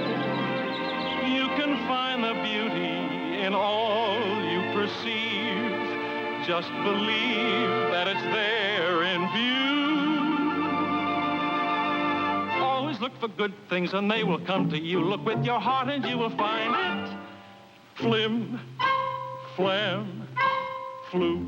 [SPEAKER 15] You can find the beauty in all you perceive. Just believe that it's there in view. Always look for good things and they will come to you. Look with your heart and you will find it. Flim, flam, flu.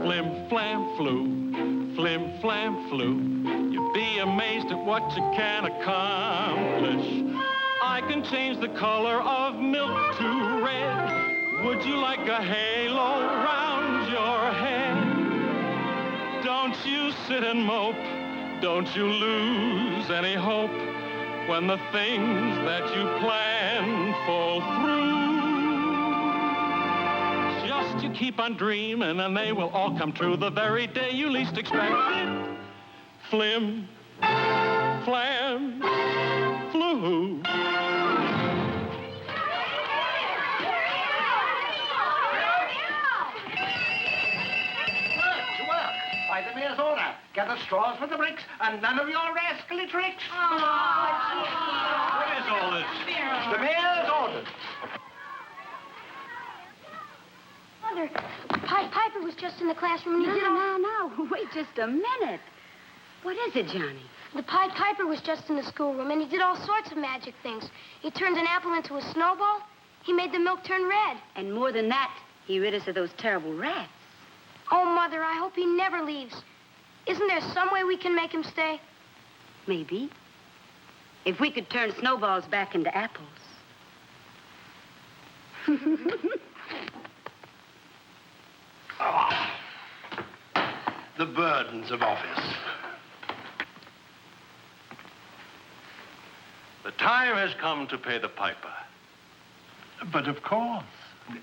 [SPEAKER 15] Flim, flam, flu, flim, flam, flu. You'd be amazed at what you can accomplish. I can change the color of milk to red. Would you like a halo round your head? Don't you sit and mope. Don't you lose any hope when the things that you plan fall through. Just you keep on dreaming and they will all come true the very day you least expect it. Flim, flam, flu.
[SPEAKER 7] By the mayor's order, gather straws for the bricks and none of your rascally tricks.
[SPEAKER 1] What is all this?
[SPEAKER 7] The mayor's order.
[SPEAKER 2] Mother, Pied Piper was just in the classroom and he did all...
[SPEAKER 16] No. Wait just a minute. What is it, Johnny?
[SPEAKER 2] The Pied Piper was just in the schoolroom and he did all sorts of magic things. He turned an apple into a snowball. He made the milk turn red.
[SPEAKER 16] And more than that, he rid us of those terrible rats.
[SPEAKER 2] Oh, Mother, I hope he never leaves. Isn't there some way we can make him stay?
[SPEAKER 16] Maybe. If we could turn snowballs back into apples.
[SPEAKER 5] The burdens of office.
[SPEAKER 8] The time has come to pay the piper.
[SPEAKER 5] But of course.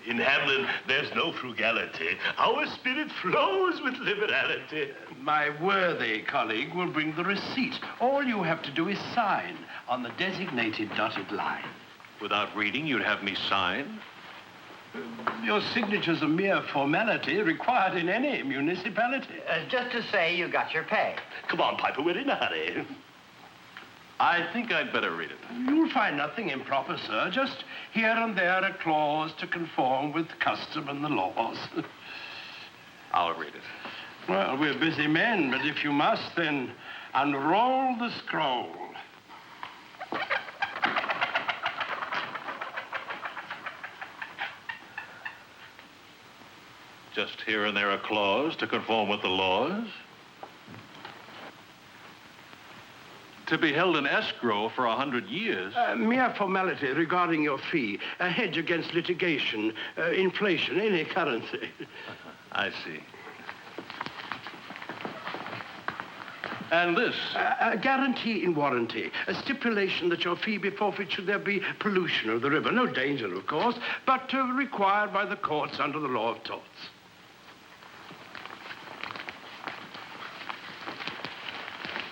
[SPEAKER 9] In Hamelin, there's no frugality. Our spirit flows with liberality.
[SPEAKER 5] My worthy colleague will bring the receipt. All you have to do is sign on the designated dotted line.
[SPEAKER 8] Without reading, you'd have me sign?
[SPEAKER 5] Your signature's a mere formality required in any municipality.
[SPEAKER 7] Just to say you got your pay.
[SPEAKER 9] Come on, Piper, we're in a hurry.
[SPEAKER 8] I think I'd better read it.
[SPEAKER 5] You'll find nothing improper, sir. Just here and there a clause to conform with custom and the laws.
[SPEAKER 8] I'll read it.
[SPEAKER 5] Well, we're busy men, but if you must, then unroll the scroll.
[SPEAKER 8] Just here and there a clause to conform with the laws. To be held in escrow for 100 years.
[SPEAKER 5] Mere formality regarding your fee. A hedge against litigation, inflation, any currency.
[SPEAKER 8] I see. And this?
[SPEAKER 5] A guarantee in warranty. A stipulation that your fee be forfeit should there be pollution of the river. No danger, of course, but required by the courts under the law of torts.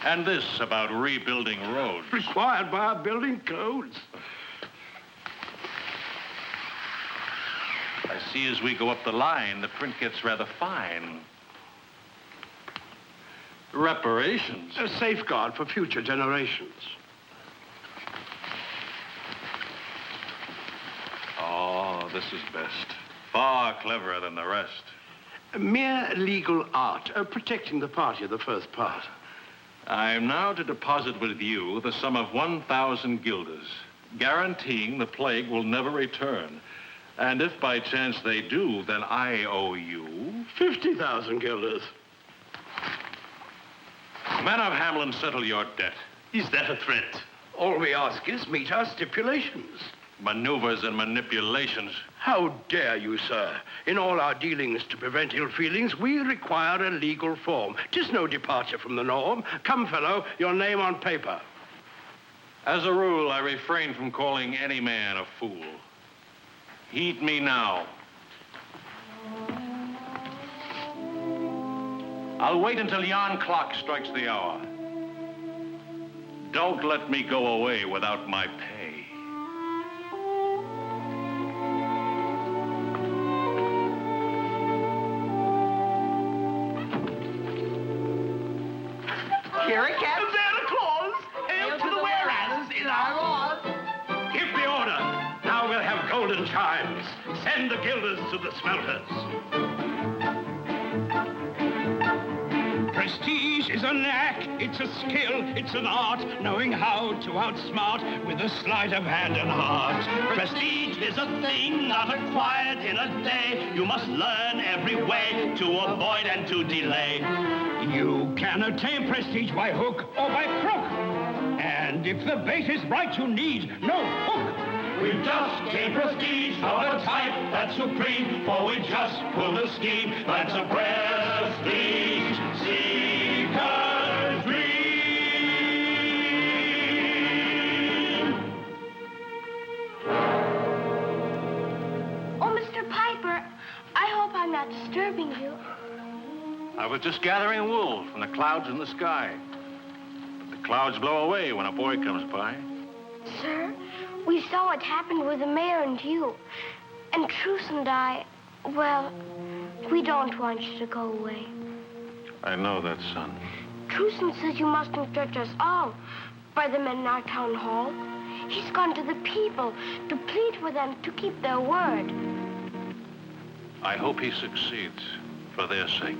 [SPEAKER 8] And this about rebuilding roads.
[SPEAKER 5] Required by our building codes.
[SPEAKER 8] I see as we go up the line, the print gets rather fine. Reparations.
[SPEAKER 5] A safeguard for future generations.
[SPEAKER 8] Oh, this is best. Far cleverer than the rest.
[SPEAKER 5] A mere legal art, protecting the party of the first part.
[SPEAKER 8] I am now to deposit with you the sum of 1,000 guilders, guaranteeing the plague will never return. And if by chance they do, then I owe you
[SPEAKER 5] 50,000 guilders.
[SPEAKER 8] Men of Hamelin, settle your debt.
[SPEAKER 9] Is that a threat?
[SPEAKER 5] All we ask is meet our stipulations.
[SPEAKER 8] Maneuvers and manipulations.
[SPEAKER 5] How dare you, sir? In all our dealings to prevent ill feelings, we require a legal form. 'Tis no departure from the norm. Come, fellow, your name on paper.
[SPEAKER 8] As a rule, I refrain from calling any man a fool. Heed me now. I'll wait until yon clock strikes the hour. Don't let me go away without my pay.
[SPEAKER 7] Here it comes.
[SPEAKER 9] Santa Claus! Hail to the whereas in our laws!
[SPEAKER 5] Give the order. Now we'll have golden chimes. Send the guilders to the smelters.
[SPEAKER 10] Prestige is a knack, it's a skill, it's an art, knowing how to outsmart with a sleight of hand and heart.
[SPEAKER 9] Prestige is a thing not acquired in a day. You must learn every way to avoid and to delay.
[SPEAKER 10] You can attain prestige by hook or by crook. And if the bait is right, you need no hook.
[SPEAKER 9] We've just gained prestige of a type that's supreme, for we just pulled a scheme that's a prestige seeker's dream.
[SPEAKER 2] Oh, Mr. Piper, I hope I'm not disturbing you.
[SPEAKER 8] I was just gathering wool from the clouds in the sky. But the clouds blow away when a boy comes by.
[SPEAKER 2] Sir, we saw what happened with the mayor and you. And Truce and I, well, we don't want you to go away.
[SPEAKER 8] I know that, son.
[SPEAKER 2] Truce says you mustn't judge us all by the men in our town hall. He's gone to the people to plead with them to keep their word.
[SPEAKER 8] I hope he succeeds for their sake.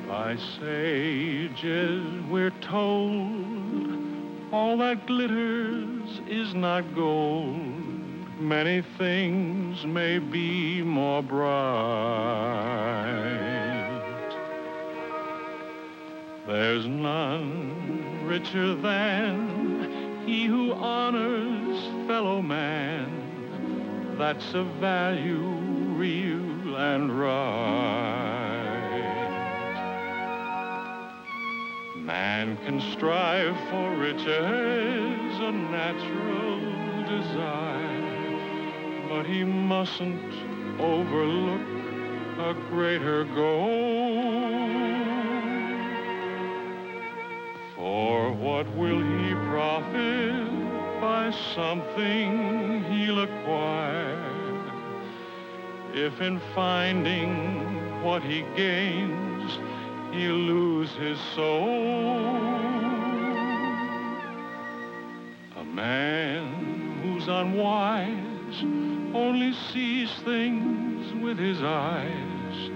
[SPEAKER 15] By sages we're told All that glitters is not gold. Many things may be more bright. There's none richer than he who honors fellow man. That's a value real and right. Man can strive for riches, a natural desire, but he mustn't overlook a greater goal. For what will he profit by something he'll acquire if in finding what he gains he'll lose his soul? A man who's unwise only sees things with his eyes,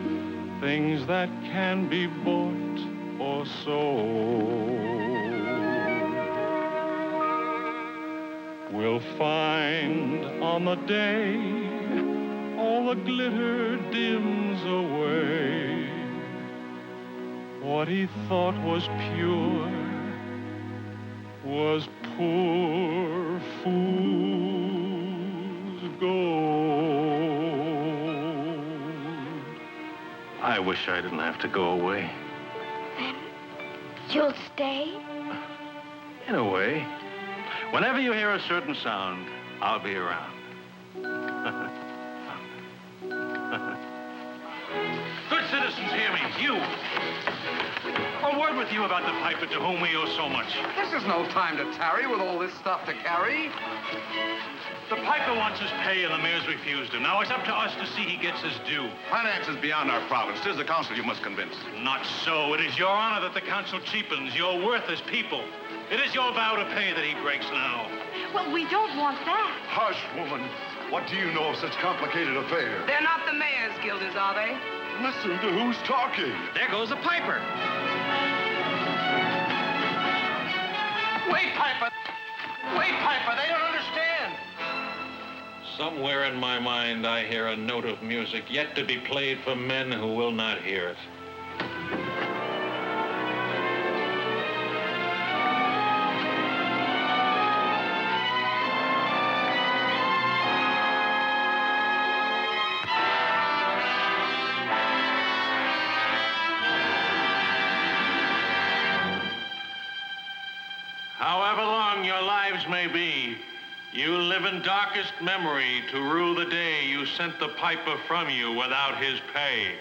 [SPEAKER 15] things that can be bought or sold. We'll find on the day all the glitter dims away. What he thought was pure was poor fool's gold.
[SPEAKER 8] I wish I didn't have to go away.
[SPEAKER 6] Then you'll stay?
[SPEAKER 8] In a way. Whenever you hear a certain sound, I'll be around.
[SPEAKER 1] Good citizens, hear me. You. A word with you about the piper to whom we owe so much.
[SPEAKER 19] This is no time to tarry with all this stuff to carry.
[SPEAKER 1] The piper wants his pay and the mayor's refused him. Now it's up to us to see he gets his due.
[SPEAKER 12] Finance is beyond our province. It is the council you must convince.
[SPEAKER 1] Not so. It is your honor that the council cheapens, your worth as people. It is your vow to pay that he breaks now.
[SPEAKER 6] Well, we don't want that.
[SPEAKER 12] Hush, woman. What do you know of such complicated affair?
[SPEAKER 13] They're not the mayor's guilders, are they?
[SPEAKER 12] Listen to who's talking.
[SPEAKER 19] There goes the piper. Wait, Piper. Wait, Piper. They don't understand.
[SPEAKER 1] Somewhere in my mind, I hear a note of music yet to be played for men who will not hear it. However long your lives may be, you live in darkest memory to rue the day you sent the piper from you without his pay.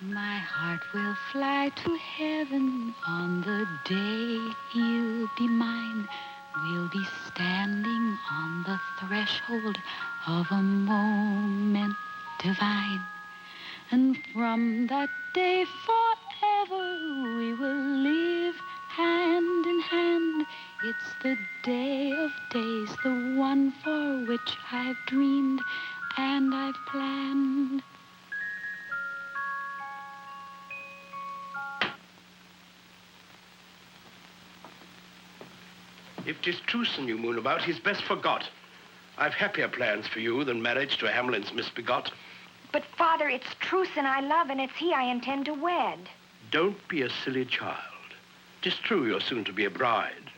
[SPEAKER 3] My heart will fly to heaven on the day you'll be mine. We'll be standing on the threshold of a moment divine. And from that day forever we will live hand in hand. It's the day of days, the one for which I've dreamed and I've planned.
[SPEAKER 5] If 'tis truce you moon about, he's best forgot. I've happier plans for you than marriage to Hamelin's misbegot.
[SPEAKER 6] But, Father, it's Truson I love, and it's he I intend to wed.
[SPEAKER 5] Don't be a silly child. 'Tis true you're soon to be a bride,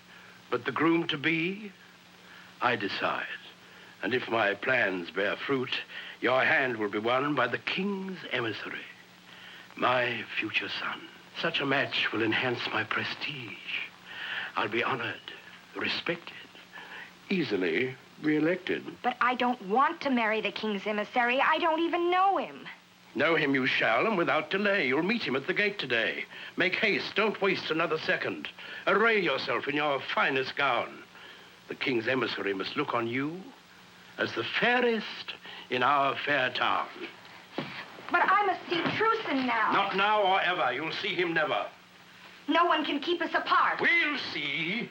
[SPEAKER 5] but the groom-to-be, I decide. And if my plans bear fruit, your hand will be won by the king's emissary, my future son. Such a match will enhance my prestige. I'll be honored, respected, easily re-elected.
[SPEAKER 6] But I don't want to marry the king's emissary. I don't even know him.
[SPEAKER 5] Know him you shall, and without delay. You'll meet him at the gate today. Make haste, don't waste another second. Array yourself in your finest gown. The king's emissary must look on you as the fairest in our fair town.
[SPEAKER 6] But I must see Truson now.
[SPEAKER 5] Not now or ever. You'll see him never.
[SPEAKER 6] No one can keep us apart.
[SPEAKER 5] We'll see.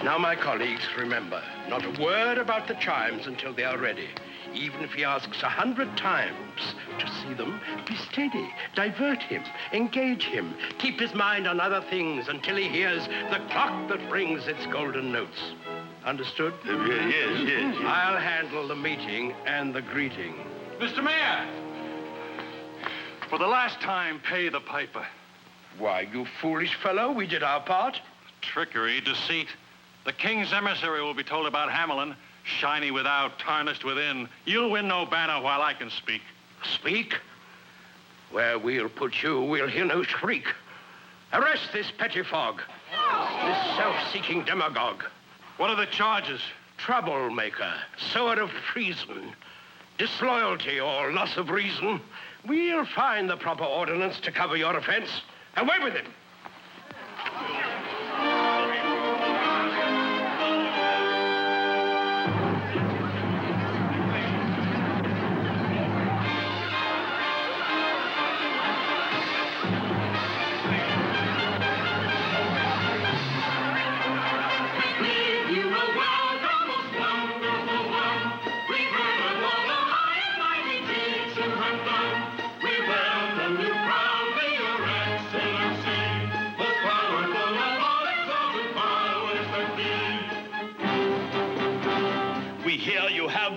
[SPEAKER 5] Now, my colleagues, remember, not a word about the chimes until they are ready. Even if he asks 100 times to see them, be steady, divert him, engage him, keep his mind on other things until he hears the clock that rings its golden notes. Understood?
[SPEAKER 12] Yes.
[SPEAKER 5] I'll handle the meeting and the greeting.
[SPEAKER 1] Mr. Mayor! For the last time, pay the piper.
[SPEAKER 5] Why, you foolish fellow, we did our part.
[SPEAKER 1] Trickery, deceit. The king's emissary will be told about Hamelin. Shiny without, tarnished within. You'll win no banner while I can speak.
[SPEAKER 5] Speak? Where we'll put you, we'll hear no shriek. Arrest this pettifog, this self-seeking demagogue.
[SPEAKER 1] What are the charges?
[SPEAKER 5] Troublemaker, sower of treason, disloyalty or loss of reason. We'll find the proper ordinance to cover your offense. Away with him.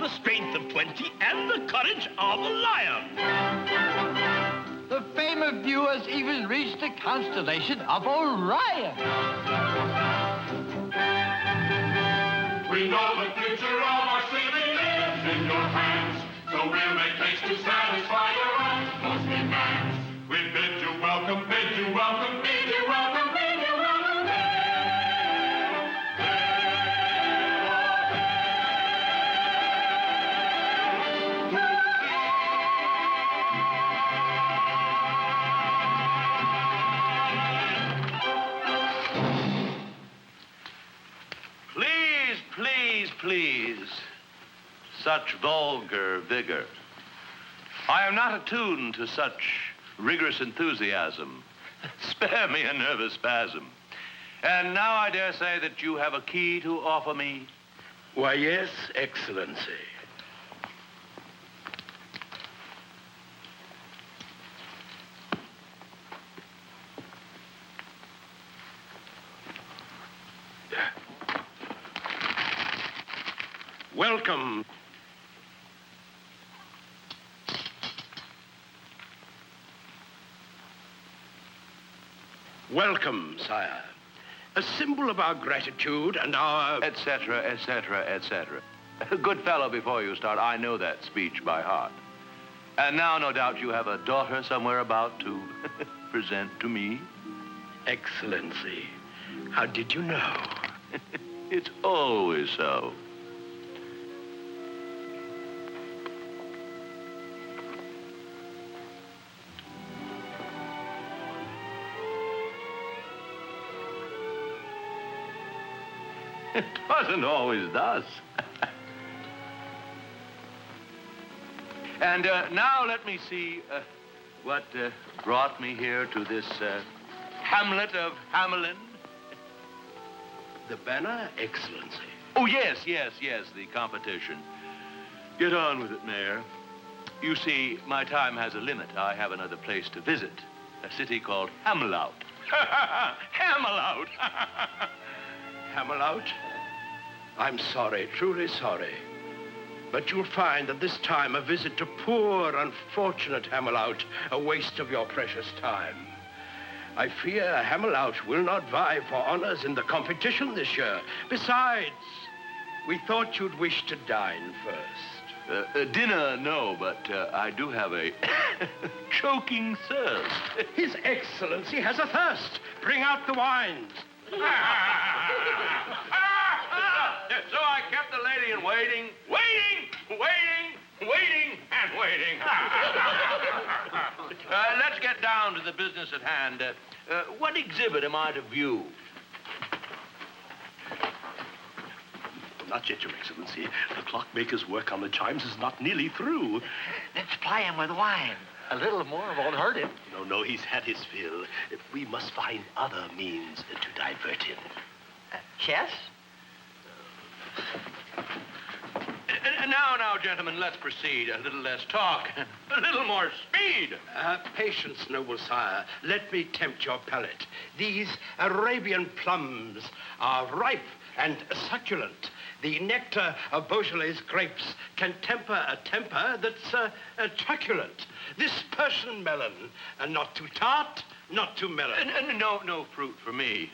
[SPEAKER 10] The strength of 20 and the courage of a lion.
[SPEAKER 11] The fame of you has even reached the constellation of Orion.
[SPEAKER 9] We know the future of our city lives in your hands, so we'll make haste to satisfy your utmost demands. We bid you welcome, bid you welcome, bid you welcome, bid you welcome.
[SPEAKER 8] Please, such vulgar vigor. I am not attuned to such rigorous enthusiasm. Spare me a nervous spasm. And now I dare say that you have a key to offer me.
[SPEAKER 5] Why, yes, Excellency. Welcome. Welcome, sire. A symbol of our gratitude and our...
[SPEAKER 8] Etc., etc., etc. Good fellow, before you start, I know that speech by heart. And now, no doubt, you have a daughter somewhere about to present to me.
[SPEAKER 5] Excellency, how did you know?
[SPEAKER 8] It's always so. It doesn't always thus. And now let me see what brought me here to this hamlet of Hamelin.
[SPEAKER 5] The banner, Excellency.
[SPEAKER 8] Oh, yes, the competition. Get on with it, Mayor. You see, my time has a limit. I have another place to visit, a city called Hamelout. Hamelout!
[SPEAKER 5] Hamelout? I'm sorry, truly sorry. But you'll find that this time a visit to poor, unfortunate Hamelout, a waste of your precious time. I fear Hamelout will not vie for honors in the competition this year. Besides, we thought you'd wish to dine first.
[SPEAKER 8] Dinner, no, but I do have a choking thirst.
[SPEAKER 5] His Excellency has a thirst. Bring out the wines. So I kept the lady in waiting, and waiting. Let's get down to the business at hand. What exhibit am I to view?
[SPEAKER 8] Not yet, Your Excellency. The clockmaker's work on the chimes is not nearly through.
[SPEAKER 7] Let's ply him with wine. A little more won't hurt him.
[SPEAKER 8] No, he's had his fill. We must find other means to divert him.
[SPEAKER 7] Chess?
[SPEAKER 5] Now, gentlemen, let's proceed. A little less talk, a little more speed. Patience, noble sire. Let me tempt your palate. These Arabian plums are ripe and succulent. The nectar of Beaujolais grapes can temper a temper that's truculent. This Persian melon, not too tart, not too mellow.
[SPEAKER 8] No fruit for me.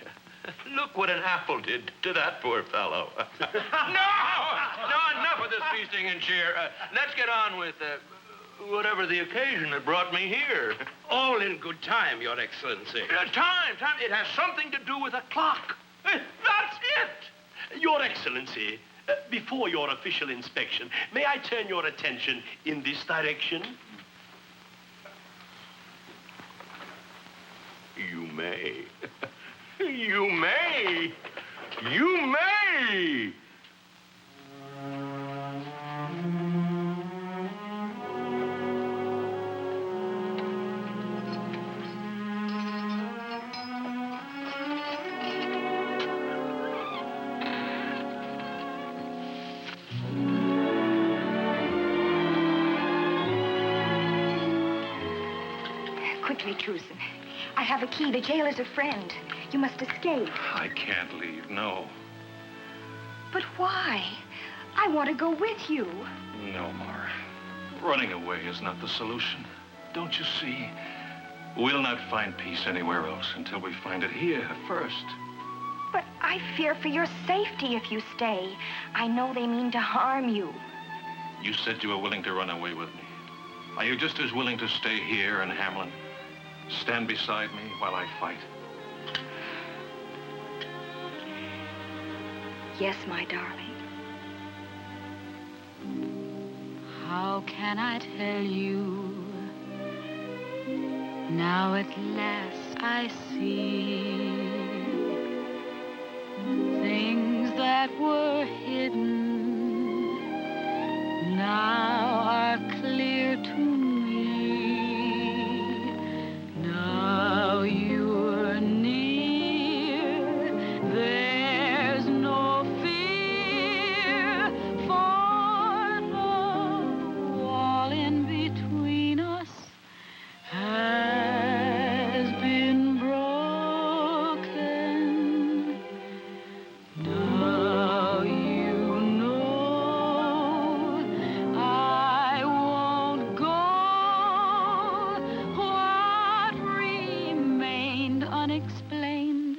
[SPEAKER 8] Look what an apple did to that poor fellow.
[SPEAKER 5] No, enough of this feasting and cheer. Let's get on with whatever the occasion that brought me here. All in good time, Your Excellency. Time. It has something to do with a clock. That's it.
[SPEAKER 8] Your Excellency, before your official inspection, may I turn your attention in this direction?
[SPEAKER 5] You may. You may. You may.
[SPEAKER 6] Quickly, Truson. I have a key. The jailer's a friend. You must escape.
[SPEAKER 1] I can't leave, no.
[SPEAKER 6] But why? I want to go with you.
[SPEAKER 1] No, Mara. Running away is not the solution. Don't you see? We'll not find peace anywhere else until we find it here first.
[SPEAKER 6] But I fear for your safety if you stay. I know they mean to harm you.
[SPEAKER 1] You said you were willing to run away with me. Are you just as willing to stay here in Hamelin? Stand beside me while I fight?
[SPEAKER 6] Yes, my darling.
[SPEAKER 3] How can I tell you? Now at last I see things that were hidden now are clear to me. Now you're near, there's no fear, for the wall in between us has been broken. Now you know I won't go. What remained unexplained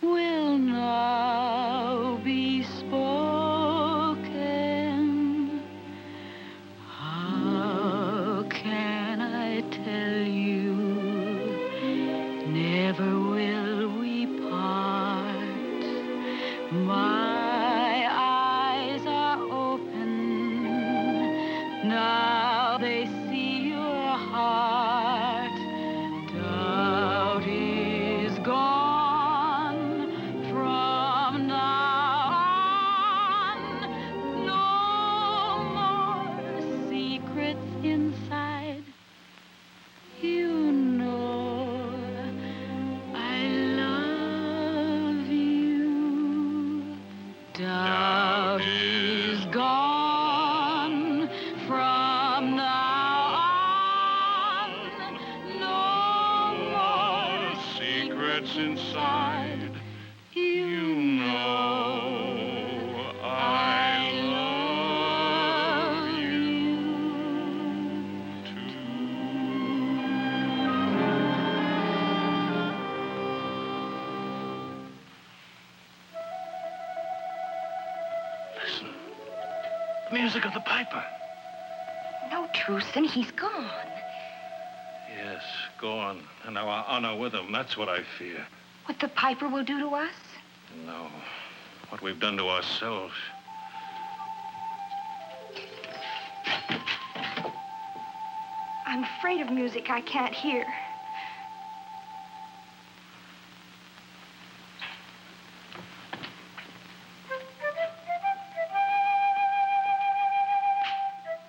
[SPEAKER 3] will now be spoken. How can I tell you? Never will we part. My eyes are open. Now they see your heart. Doubt is gone from now on. No more secrets inside. You know I love you. Doubt is gone from now on. No more
[SPEAKER 1] Secrets inside. You know I love you
[SPEAKER 8] Listen. The music of the piper.
[SPEAKER 6] No, Truson, he's gone.
[SPEAKER 1] Yes, gone. And our honor with him. That's what I fear.
[SPEAKER 6] What the piper will do to us?
[SPEAKER 1] No. what we've done to ourselves.
[SPEAKER 6] I'm afraid of music I can't hear.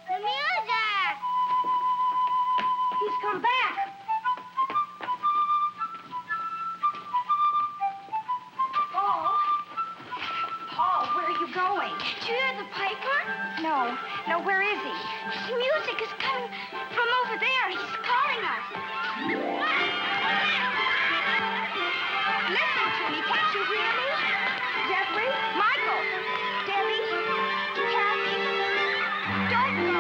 [SPEAKER 2] The music!
[SPEAKER 6] He's come back. Paul, where are you going?
[SPEAKER 2] Did you hear the piper?
[SPEAKER 6] No, where is he?
[SPEAKER 2] The music is coming from over there. He's calling us.
[SPEAKER 6] Listen to me, can't you hear me? Jeffrey, Michael, Debbie, Kathy, don't go.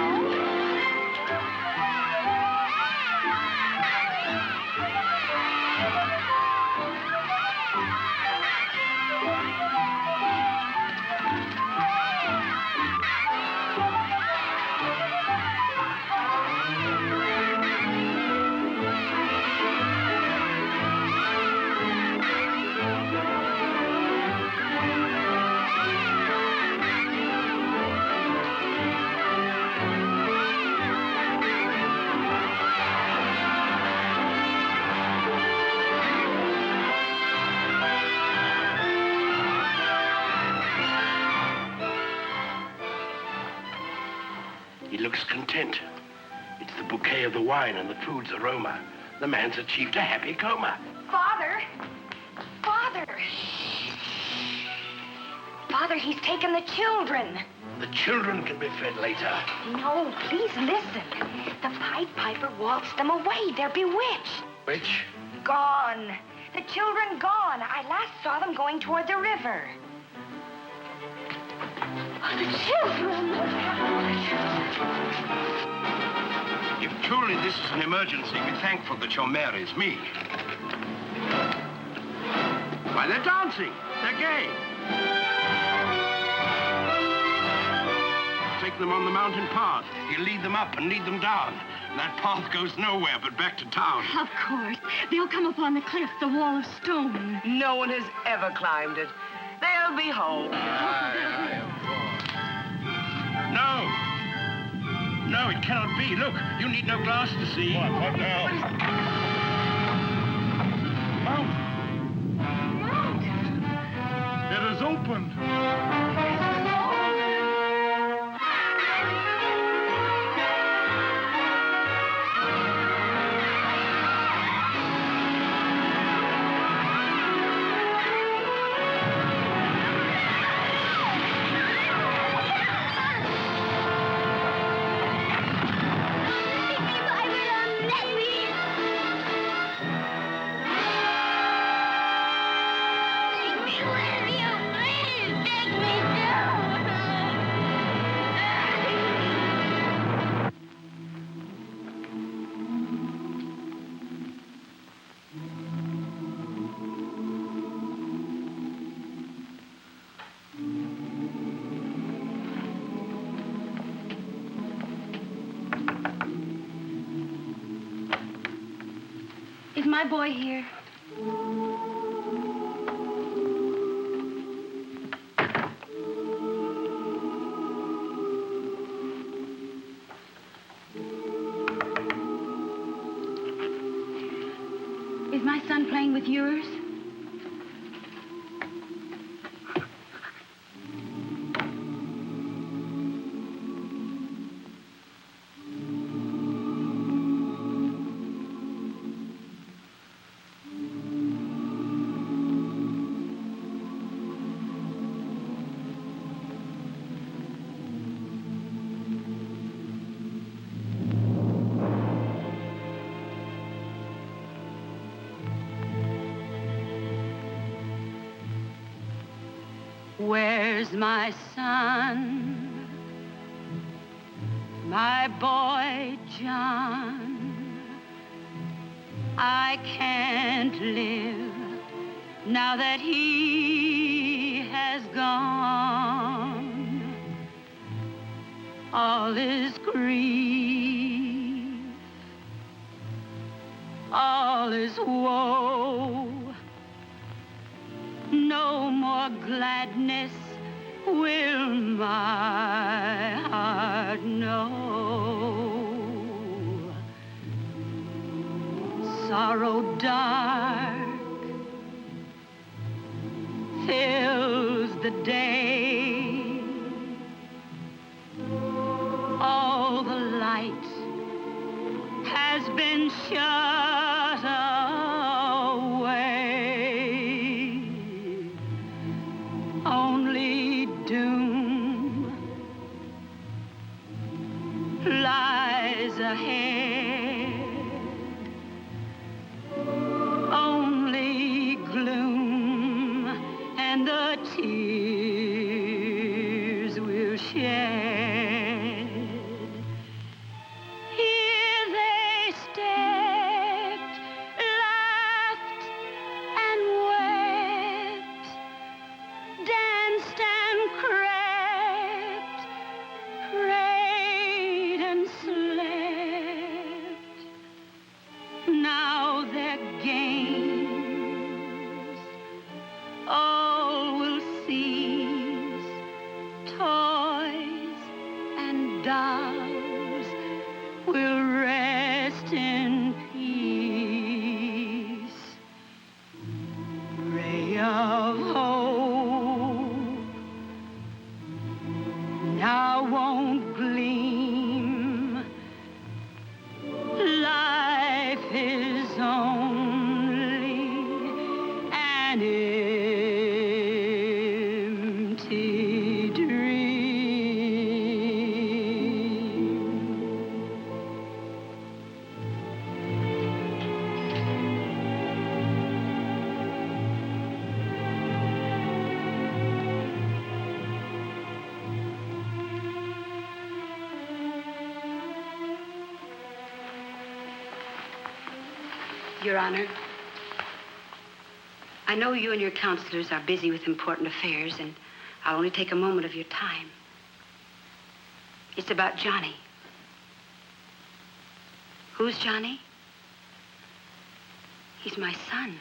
[SPEAKER 5] He looks content. It's the bouquet of the wine and the food's aroma. The man's achieved a happy coma.
[SPEAKER 6] Father! Father, he's taken the children.
[SPEAKER 5] The children can be fed later.
[SPEAKER 6] No, please listen. The Pied Piper waltzed them away. They're bewitched.
[SPEAKER 5] Which?
[SPEAKER 6] Gone. The children gone. I last saw them going toward the river. Oh, the children!
[SPEAKER 5] If truly this is an emergency, be thankful that your mare is me. Why, they're dancing. They're gay. Take them on the mountain path. You lead them up and lead them down. That path goes nowhere but back to town.
[SPEAKER 17] Of course. They'll come upon the cliff, the wall of stone.
[SPEAKER 20] No one has ever climbed it. They'll be home.
[SPEAKER 5] No, it cannot be. Look, you need no glass to see.
[SPEAKER 12] What now? Mount! It is opened.
[SPEAKER 16] Is my boy here? Is my son playing with yours? Where's my son, my boy John? I can't live now that he has gone. All is grief, all is woe, no more
[SPEAKER 3] your gladness will my heart know. Sorrow dark fills the day. All the light has been shut away. Only doom lies ahead. Only gloom and the tears we'll shed. Here they stepped, laughed and wept, danced and crept, prayed and slept. Now their games all will cease. Toys and dolls will rest in peace. Ray of hope now won't gleam. Life is only an empty dream.
[SPEAKER 16] Your Honor, I know you and your counselors are busy with important affairs, and I'll only take a moment of your time. It's about Johnny. Who's Johnny? He's my son.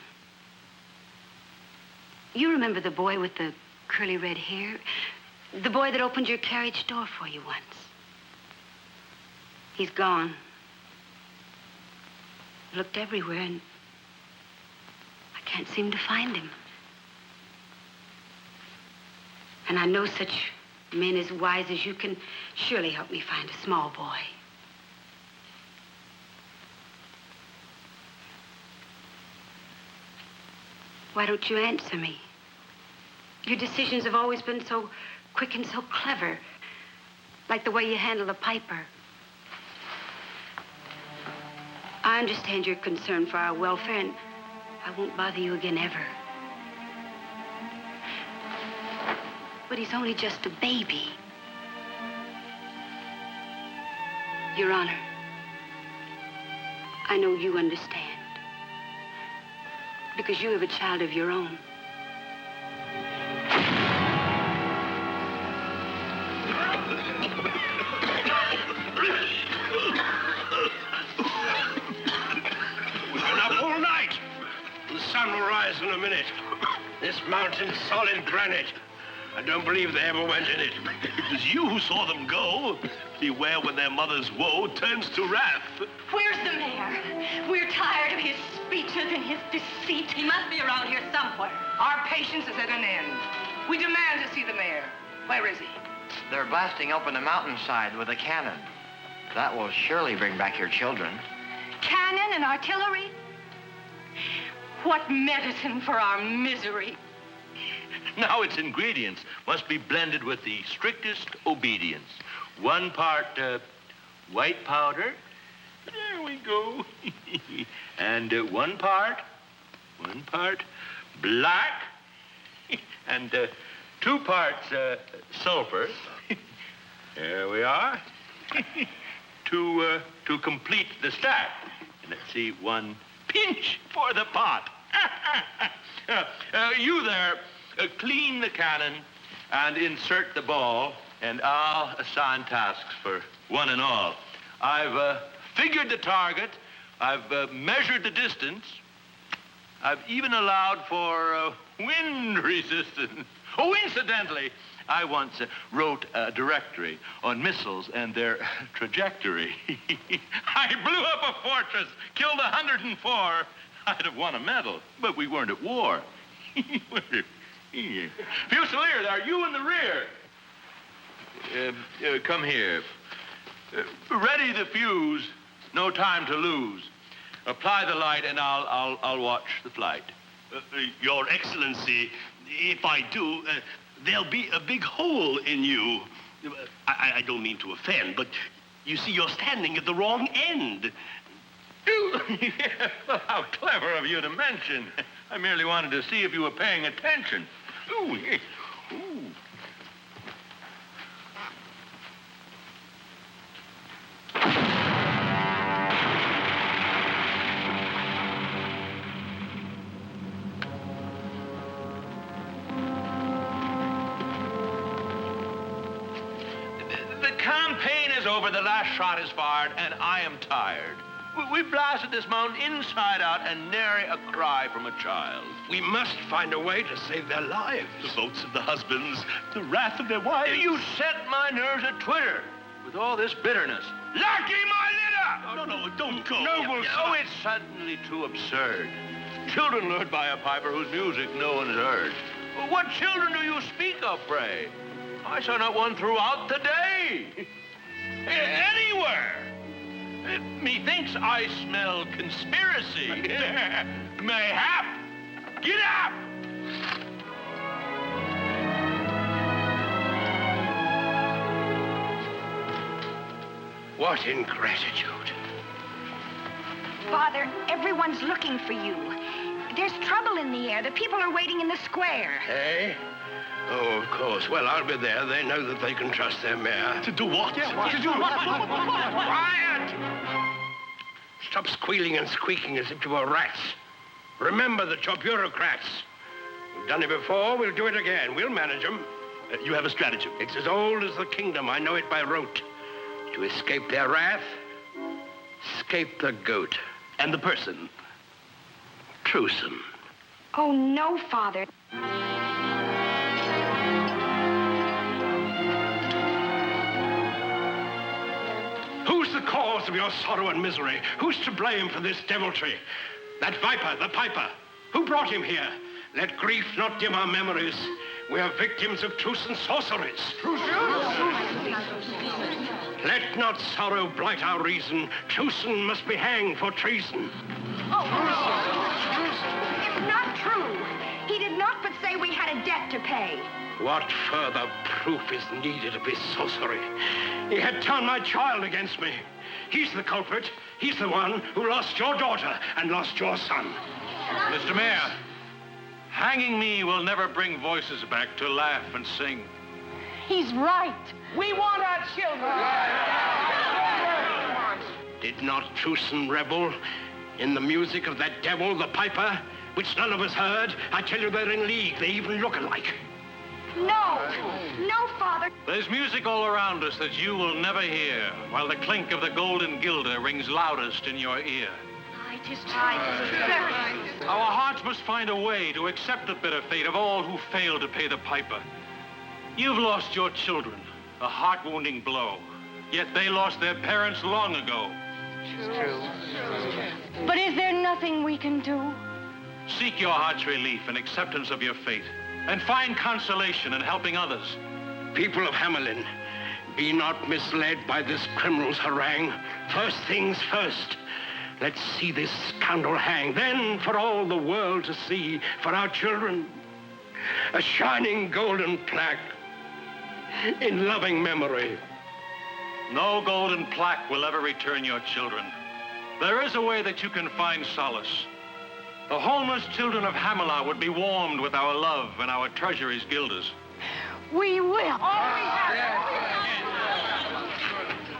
[SPEAKER 16] You remember the boy with the curly red hair? The boy that opened your carriage door for you once. He's gone. I looked everywhere, and I can't seem to find him. And I know such men as wise as you can surely help me find a small boy. Why don't you answer me? Your decisions have always been so quick and so clever, like the way you handle the Piper. I understand your concern for our welfare, and I won't bother you again ever. But he's only just a baby. Your Honor, I know you understand, because you have a child of your own.
[SPEAKER 5] sun will rise in a minute. This mountain's solid granite. I don't believe they ever went in it.
[SPEAKER 8] It was you who saw them go. Beware when their mother's woe turns to wrath.
[SPEAKER 13] Where's the mayor? We're tired of his speeches and his deceit. He must be around here somewhere.
[SPEAKER 20] Our patience is at an end. We demand to see the mayor. Where is he?
[SPEAKER 7] They're blasting open the mountainside with a cannon. That will surely bring back your children.
[SPEAKER 13] Cannon and artillery? What medicine for our misery.
[SPEAKER 8] Now its ingredients must be blended with the strictest obedience. 1 part white powder. There we go. And 1 part black. And 2 parts sulfur. There we are. To complete the stack. And let's see, 1 pinch for the pot. You there, clean the cannon and insert the ball, and I'll assign tasks for one and all. I've figured the target. I've measured the distance. I've even allowed for wind resistant. Oh, incidentally, I once wrote a directory on missiles and their trajectory. I blew up a fortress, killed 104. I'd have won a medal, but we weren't at war. Fusiliers, are you in the rear? Come here. Ready the fuse. No time to lose. Apply the light, and I'll watch the flight.
[SPEAKER 21] Your Excellency, if I do, there'll be a big hole in you. I don't mean to offend, but you see, you're standing at the wrong end.
[SPEAKER 8] Well, how clever of you to mention. I merely wanted to see if you were paying attention. Ooh, yeah. Ooh. The campaign is over, the last shot is fired, and I am tired. We blasted this mountain inside out and nary a cry from a child.
[SPEAKER 5] We must find a way to save their lives.
[SPEAKER 21] The votes of the husbands, the wrath of their wives.
[SPEAKER 8] You set my nerves at Twitter with all this bitterness. Lucky my litter!
[SPEAKER 21] No, don't go.
[SPEAKER 8] Noble, oh, it's suddenly too absurd. Children lured by a piper whose music no one has heard. What children do you speak of, pray? I saw not one throughout the day. Anywhere. Methinks I smell conspiracy. Mayhap. Get up!
[SPEAKER 5] What ingratitude.
[SPEAKER 6] Father, everyone's looking for you. There's trouble in the air. The people are waiting in the square.
[SPEAKER 5] Eh? Oh, of course. Well, I'll be there. They know that they can trust their mare.
[SPEAKER 21] To do what?
[SPEAKER 5] To do what? Quiet! Stop squealing and squeaking as if you were rats. Remember that you're bureaucrats. We've done it before. We'll do it again. We'll manage them.
[SPEAKER 21] You have a stratagem.
[SPEAKER 5] It's as old as the kingdom. I know it by rote. To escape their wrath, escape the goat.
[SPEAKER 21] And the person?
[SPEAKER 5] Truson.
[SPEAKER 6] Oh, no, Father.
[SPEAKER 5] Who's the cause of your sorrow and misery? Who's to blame for this deviltry? That viper, the piper. Who brought him here? Let grief not dim our memories. We are victims of truce and sorceries. Let not sorrow blight our reason. Truson must be hanged for treason.
[SPEAKER 6] It's not true. He did not but say we had a debt to pay.
[SPEAKER 5] What further proof is needed of his sorcery? He had turned my child against me. He's the culprit. He's the one who lost your daughter and lost your son.
[SPEAKER 1] Mr. Mayor, hanging me will never bring voices back to laugh and sing.
[SPEAKER 13] He's right. We want our children.
[SPEAKER 5] Did not Truson revel in the music of that devil, the piper, which none of us heard? I tell you, they're in league. They even look alike.
[SPEAKER 6] No, Father.
[SPEAKER 1] There's music all around us that you will never hear, while the clink of the golden guilder rings loudest in your ear. Our hearts must find a way to accept the bitter fate of all who fail to pay the piper. You've lost your children, a heart-wounding blow, yet they lost their parents long ago.
[SPEAKER 13] But is there nothing we can do?
[SPEAKER 1] Seek your heart's relief and acceptance of your fate, and find consolation in helping others.
[SPEAKER 5] People of Hamelin, be not misled by this criminal's harangue. First things first. Let's see this scoundrel hang. Then, for all the world to see, for our children, a shining golden plaque in loving memory.
[SPEAKER 1] No golden plaque will ever return your children. There is a way that you can find solace. The homeless children of Hamelin would be warmed with our love and our treasuries guilders.
[SPEAKER 13] We will.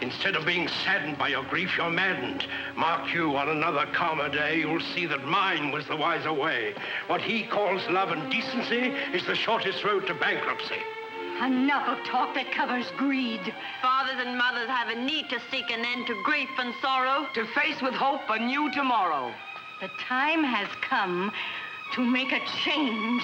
[SPEAKER 5] Instead of being saddened by your grief, you're maddened. Mark you, on another calmer day, you'll see that mine was the wiser way. What he calls love and decency is the shortest road to bankruptcy.
[SPEAKER 13] Enough of talk that covers greed.
[SPEAKER 22] Fathers and mothers have a need to seek an end to grief and sorrow.
[SPEAKER 20] To face with hope a new tomorrow.
[SPEAKER 13] The time has come to make a change.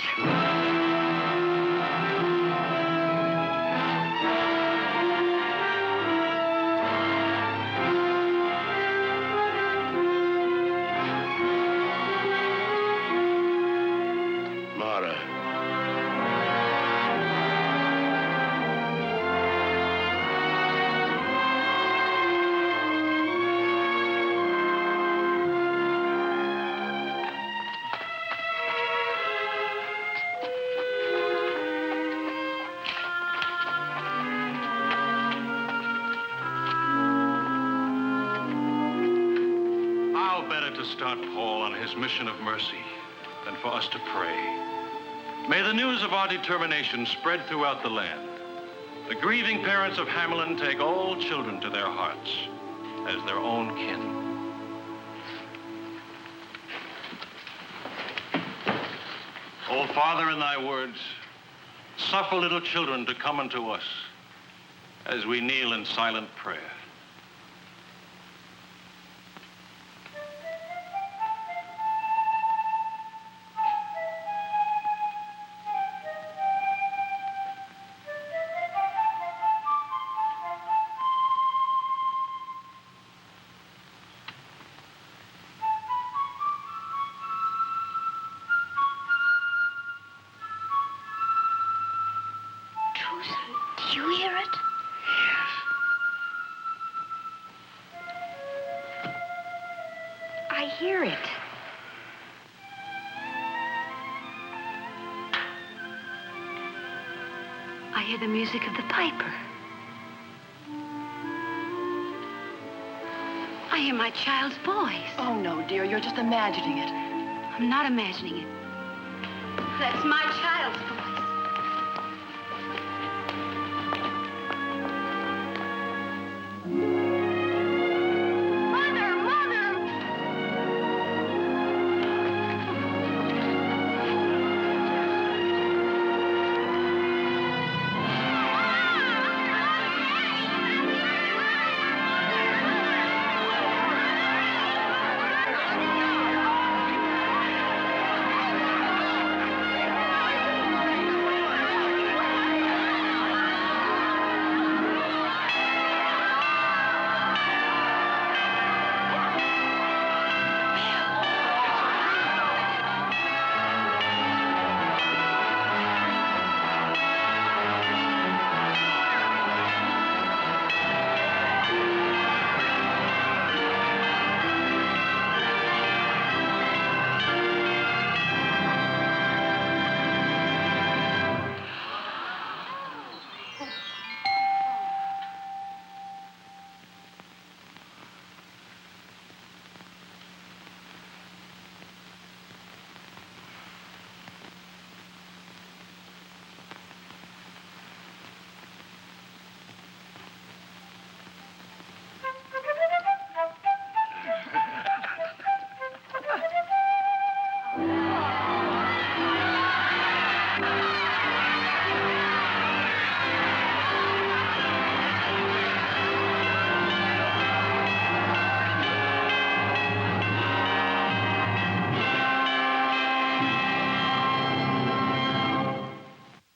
[SPEAKER 1] To start Paul on his mission of mercy than for us to pray. May the news of our determination spread throughout the land. The grieving parents of Hamelin take all children to their hearts as their own kin. O Father, in thy words, suffer little children to come unto us as we kneel in silent prayer.
[SPEAKER 2] Do you hear it? I hear it.
[SPEAKER 16] I hear the music of the piper. I hear my child's voice.
[SPEAKER 17] Oh, no, dear, you're just imagining it.
[SPEAKER 16] I'm not imagining it. That's my child's voice.